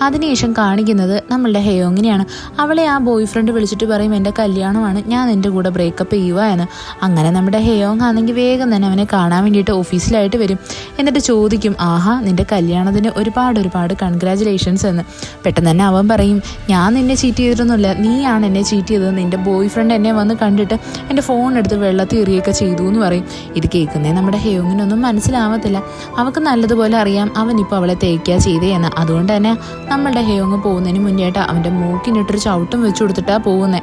അതിനുശേഷം കാണിക്കുന്നത് നമ്മളുടെ ഹെയോങ്ങിനെയാണ്. അവളെ ആ ബോയ് ഫ്രണ്ട് വിളിച്ചിട്ട് പറയും, എൻ്റെ കല്യാണമാണ്, ഞാൻ നിൻ്റെ കൂടെ ബ്രേക്കപ്പ് ചെയ്യുക എന്ന്. അങ്ങനെ നമ്മുടെ ഹെയോങ് ആണെങ്കിൽ വേഗം തന്നെ അവനെ കാണാൻ വേണ്ടിയിട്ട് ഓഫീസിലായിട്ട് വരും. എന്നിട്ട് ചോദിക്കും, ആഹാ നിൻ്റെ കല്യാണത്തിന് ഒരുപാട് കൺഗ്രാജുലേഷൻസ് എന്ന്. പെട്ടെന്ന് തന്നെ അവൻ പറയും, ഞാൻ നിന്നെ ചീറ്റ് ചെയ്തിട്ടൊന്നുമില്ല, നീയാണ് എന്നെ ചീറ്റ് ചെയ്തത്, നിൻ്റെ ബോയ് ഫ്രണ്ട് എന്നെ വന്ന് കണ്ടിട്ട് എൻ്റെ ഫോൺ എടുത്ത് വെള്ളത്തിൽ എറിയൊക്കെ ചെയ്തു എന്ന് പറയും. ഇത് കേൾക്കുന്നേ നമ്മുടെ ഹെയോങ്ങിനൊന്നും മനസ്സിലാവത്തില്ല. അവൾക്ക് നല്ലതുപോലെ അറിയാം അവനിപ്പോൾ അവളെ തേക്കുക ചെയ്തേ എന്ന്. അതുകൊണ്ട് തന്നെ നമ്മളുടെ ഹെയോങ് പോകുന്നതിന് മുന്നേട്ട് അവൻ്റെ മൂക്കിനിട്ടൊരു ചവിട്ടും വെച്ച് കൊടുത്തിട്ടാണ് പോകുന്നത്.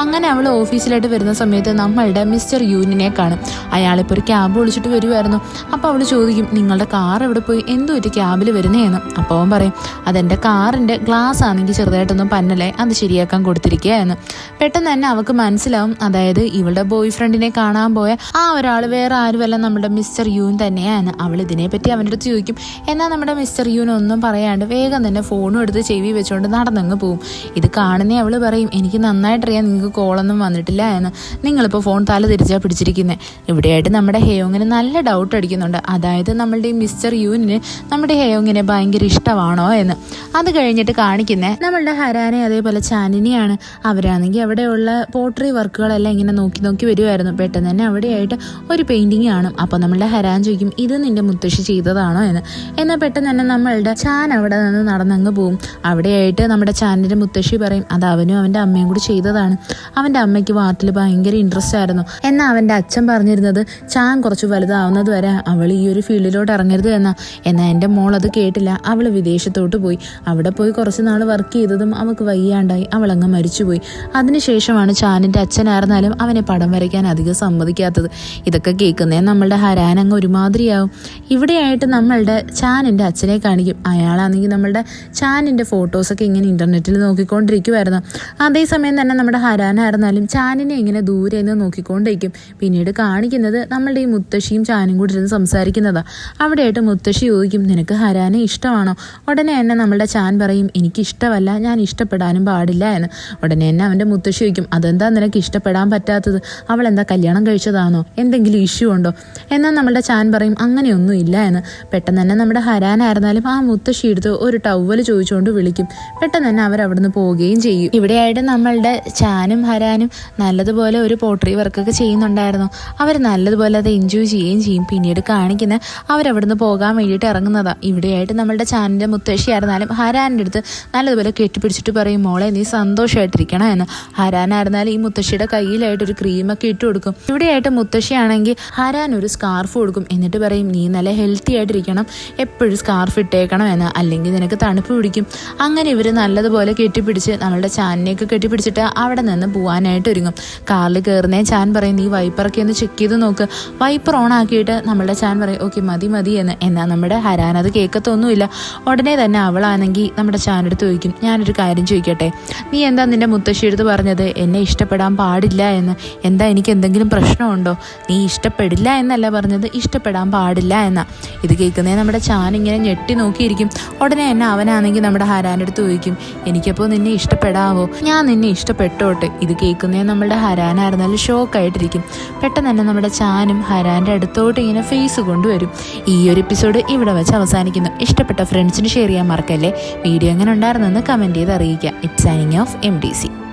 അങ്ങനെ അവൾ ഓഫീസിലായിട്ട് വരുന്ന സമയത്ത് നമ്മളുടെ മിസ്റ്റർ യൂനിനെ കാണും. അയാളിപ്പോൾ ഒരു ക്യാബ് വിളിച്ചിട്ട് വരുമായിരുന്നു. അപ്പോൾ അവൾ ചോദിക്കും, നിങ്ങളുടെ കാർ എവിടെ പോയി, എന്തോ ഒരു ക്യാബിൽ വരുന്നതെന്ന്. അപ്പോൾ അവൻ പറയും, അതെൻ്റെ കാറിൻ്റെ ഗ്ലാസ് ആണെങ്കിൽ ചെറുതായിട്ടൊന്നും പന്നലേ, അത് ശരിയാക്കാൻ കൊടുത്തിരിക്കുക എന്ന്. പെട്ടെന്ന് തന്നെ അവൾക്ക് മനസ്സിലാവും, അതായത് ഇവളുടെ ബോയ് ഫ്രണ്ടിനെ കാണാൻ പോയ ആ ഒരാൾ വേറെ ആരുമല്ല നമ്മുടെ മിസ്റ്റർ യൂൻ തന്നെയാണ്. അവൾ ഇതിനെപ്പറ്റി അവൻ്റെ അടുത്ത് ചോദിക്കും. എന്നാൽ നമ്മുടെ മിസ്റ്റർ യൂൻ ഒന്നും പറയാണ്ട് വേഗം തന്നെ ഫോണും എടുത്ത് ചെവി വെച്ചുകൊണ്ട് നടന്നങ്ങ് പോവും. ഇത് കാണുന്നേ അവൾ പറയും എനിക്ക് നന്നായിട്ടറിയാം നിങ്ങൾക്ക് കോളൊന്നും വന്നിട്ടില്ല എന്ന്, നിങ്ങളിപ്പോൾ ഫോൺ തല തിരിച്ചാൽ പിടിച്ചിരിക്കുന്നത്. ഇവിടെയായിട്ട് നമ്മുടെ ഹേയോങ്ങിന് നല്ല ഡൗട്ട് അടിക്കുന്നുണ്ട്, അതായത് നമ്മളുടെ ഈ മിസ്റ്റർ യുവിന് നമ്മുടെ ഹേയോങ്ങിനെ ഭയങ്കര ഇഷ്ടമാണോ എന്ന്. അത് കഴിഞ്ഞിട്ട് കാണിക്കുന്നത് നമ്മളുടെ ഹരാനെ അതേപോലെ ചാനിനെയാണ്. അവരാണെങ്കിൽ അവിടെയുള്ള പോട്ടറി വർക്കുകളെല്ലാം ഇങ്ങനെ നോക്കി നോക്കി വരുമായിരുന്നു. പെട്ടെന്ന് തന്നെ അവിടെയായിട്ട് ഒരു പെയിന്റിങ് കാണും. അപ്പോൾ നമ്മളുടെ ഹരാൻ ചോദിക്കും ഇത് നിന്റെ മുത്തശ്ശി ചെയ്തതാണോ എന്ന്. എന്നാൽ പെട്ടെന്ന് തന്നെ നമ്മളുടെ ചാൻ അവിടെ നിന്ന് നടന്നങ്ങ് പോവും. അവിടെയായിട്ട് നമ്മുടെ ചാനിൻ്റെ മുത്തശ്ശി പറയും അത് അവനും അവൻ്റെ അമ്മയും കൂടി ചെയ്തതാണ്. അവൻ്റെ അമ്മയ്ക്ക് വാർട്ടിൽ ഭയങ്കര ഇൻട്രസ്റ്റ് ആയിരുന്നു. എന്നാൽ അവൻ്റെ അച്ഛൻ പറഞ്ഞിരുന്നത് ചാൻ കുറച്ച് വലുതാവുന്നത് വരെ അവൾ ഈ ഒരു ഫീൽഡിലോട്ട് ഇറങ്ങരുത് എന്നാ. എന്നാൽ എൻ്റെ മോൾ അത് കേട്ടില്ല. അവൾ വിദേശത്തോട്ട് പോയി. അവിടെ പോയി കുറച്ച് നാൾ വർക്ക് ചെയ്തതും അവൾക്ക് വയ്യാണ്ടായി അവളങ്ങ് മരിച്ചുപോയി. അതിനുശേഷമാണ് ചാനിൻ്റെ അച്ഛനായിരുന്നാലും അവനെ പടം വരയ്ക്കാൻ അധികം സമ്മതിക്കാത്തത്. ഇതൊക്കെ കേൾക്കുന്നേ നമ്മളുടെ ഹരാൻ അങ്ങ് ഒരുമാതിരിയാവും. ഇവിടെയായിട്ട് നമ്മളുടെ ചാനിൻ്റെ അച്ഛനെ കാണിക്കും. അയാളാണെങ്കിൽ നമ്മളുടെ ചാനിൻ്റെ ഫോട്ടോസൊക്കെ ഇങ്ങനെ ഇൻ്റർനെറ്റിൽ നോക്കിക്കൊണ്ടിരിക്കുമായിരുന്നു. അതേസമയം തന്നെ നമ്മുടെ ഹരാനായിരുന്നാലും ചാനിനെ ഇങ്ങനെ ദൂരെ നിന്ന് നോക്കിക്കൊണ്ടിരിക്കും. പിന്നീട് കാണിക്കുന്നത് നമ്മളുടെ ഈ മുത്തശ്ശിയും ചാനും കൂടി ഇരുന്ന് സംസാരിക്കുന്നതാണ്. അവിടെയായിട്ട് മുത്തശ്ശി ചോദിക്കും നിനക്ക് ഹരാനെ ഇഷ്ടമാണോ? ഉടനെ തന്നെ നമ്മളുടെ ചാൻ പറയും എനിക്കിഷ്ടമല്ല, ഞാൻ ഇഷ്ടപ്പെടാനും പാടില്ല എന്ന്. ഉടനെ തന്നെ അവൻ്റെ മുത്തശ്ശി ചോദിക്കും അതെന്താ നിനക്ക് ഇഷ്ടപ്പെടാൻ പറ്റാത്തത്? അവൾ എന്താ കല്യാണം കഴിച്ചതാണോ? എന്തെങ്കിലും ഇഷ്യൂ ഉണ്ടോ? എന്നാൽ നമ്മളുടെ ചാൻ പറയും അങ്ങനെയൊന്നും ഇല്ല എന്ന്. പെട്ടെന്ന് തന്നെ നമ്മുടെ ഹരാനായിരുന്നാലും ആ മുത്തശ്ശി എടുത്ത് ഒരു ടവല് ചോദിച്ചുകൊണ്ട് വിളിക്കും. പെട്ടെന്ന് തന്നെ അവരവിടുന്ന് പോവുകയും ചെയ്യും. ഇവിടെയായിട്ട് നമ്മളുടെ ചാനും ഹരാനും നല്ലതുപോലെ ഒരു പോട്രി വർക്കൊക്കെ ചെയ്യുന്നുണ്ടായിരുന്നു. അവർ നല്ലതുപോലെ അത് എൻജോയ് ചെയ്യുകയും ചെയ്യും. പിന്നീട് കാണിക്കുന്ന അവരവിടുന്ന് പോകാൻ വേണ്ടിയിട്ട് ഇറങ്ങുന്നതാണ്. ഇവിടെയായിട്ട് നമ്മളുടെ ചാനിൻ്റെ മുത്തശ്ശിയായിരുന്നാലും ഹരാൻ്റെ അടുത്ത് നല്ലതുപോലെ കെട്ടിപ്പിടിച്ചിട്ട് പറയും മോളെ നീ സന്തോഷമായിട്ടിരിക്കണം എന്ന്. ഹരാനായിരുന്നാലും ഈ മുത്തശ്ശിയുടെ കയ്യിലായിട്ട് ഒരു ക്രീമൊക്കെ ഇട്ട് കൊടുക്കും. ഇവിടെയായിട്ട് മുത്തശ്ശിയാണെങ്കിൽ ഹരാൻ ഒരു സ്കാർഫ് കൊടുക്കും. എന്നിട്ട് പറയും നീ നല്ല ഹെൽത്തി ആയിട്ടിരിക്കണം, എപ്പോഴും സ്കാർഫ് ഇട്ടേക്കണം എന്ന്, അല്ലെങ്കിൽ നിനക്ക് തണുപ്പ് പിടിക്കും. അങ്ങനെ ഇവർ നല്ലതുപോലെ കെട്ടിപ്പിടിച്ച് നമ്മളുടെ ചാനിനെയൊക്കെ കെട്ടിപ്പിടിച്ചിട്ട് അവിടെ നിന്ന് പോകാനായിട്ട് ഒരുങ്ങും. കാറിൽ കയറുന്നേ ചാൻ പറയും നീ വൈപ്പറൊക്കെ ഒന്ന് ചെക്ക് ചെയ്ത് നോക്ക്. വൈപ്പർ ഓൺ ആക്കിയിട്ട് നമ്മളുടെ ചാൻ പറയും ഓക്കെ മതി മതി എന്ന്. എന്നാൽ നമ്മുടെ ഹരാൻ അത് കേൾക്കത്തൊന്നുമില്ല. ഉടനെ തന്നെ അവളാണെങ്കിൽ നമ്മുടെ ചാനെടുത്ത് ചോദിക്കും ഞാനൊരു കാര്യം ചോദിക്കട്ടെ, നീ എന്താ നിന്റെ മുത്തശ്ശിയെടുത്ത് പറഞ്ഞത് എന്നെ ഇഷ്ടപ്പെടാൻ പാടില്ല എന്ന്? എന്താ എനിക്ക് എന്തെങ്കിലും പ്രശ്നമുണ്ടോ? നീ ഇഷ്ടപ്പെടില്ല എന്നല്ല പറഞ്ഞത്, ഇഷ്ടപ്പെടാൻ പാടില്ല എന്നാ. ഇത് കേൾക്കുന്നേ നമ്മുടെ ചാൻ ഇങ്ങനെ ഞെട്ടി നോക്കിയിരിക്കും. ഉടനെ തന്നെ അവനാണെങ്കിൽ നമ്മുടെ ഹരാൻ്റെ അടുത്ത് ചോദിക്കും എനിക്കപ്പോൾ നിന്നെ ഇഷ്ടപ്പെടാവോ? ഞാൻ നിന്നെ ഇഷ്ടപ്പെട്ടോട്ടെ. ഇത് കേൾക്കുന്നേ നമ്മുടെ ഹരാനായിരുന്നാലും ഷോക്കായിട്ടിരിക്കും. പെട്ടെന്ന് തന്നെ നമ്മുടെ ചാനും ഹരാൻ്റെ അടുത്തോട്ട് ഇങ്ങനെ ഫേസ് കൊണ്ടുവരും. ഈ ഒരു എപ്പിസോഡ് ഇവിടെ വെച്ച് അവസാനിക്കുന്നു. ഇഷ്ടപ്പെട്ട ഫ്രണ്ട്സിന് ഷെയർ ചെയ്യാൻ മറക്കല്ലേ. വീഡിയോ എങ്ങനെ ഉണ്ടായിരുന്നെന്ന് കമൻറ്റ് ചെയ്ത് അറിയിക്കുക. It's signing off MDC.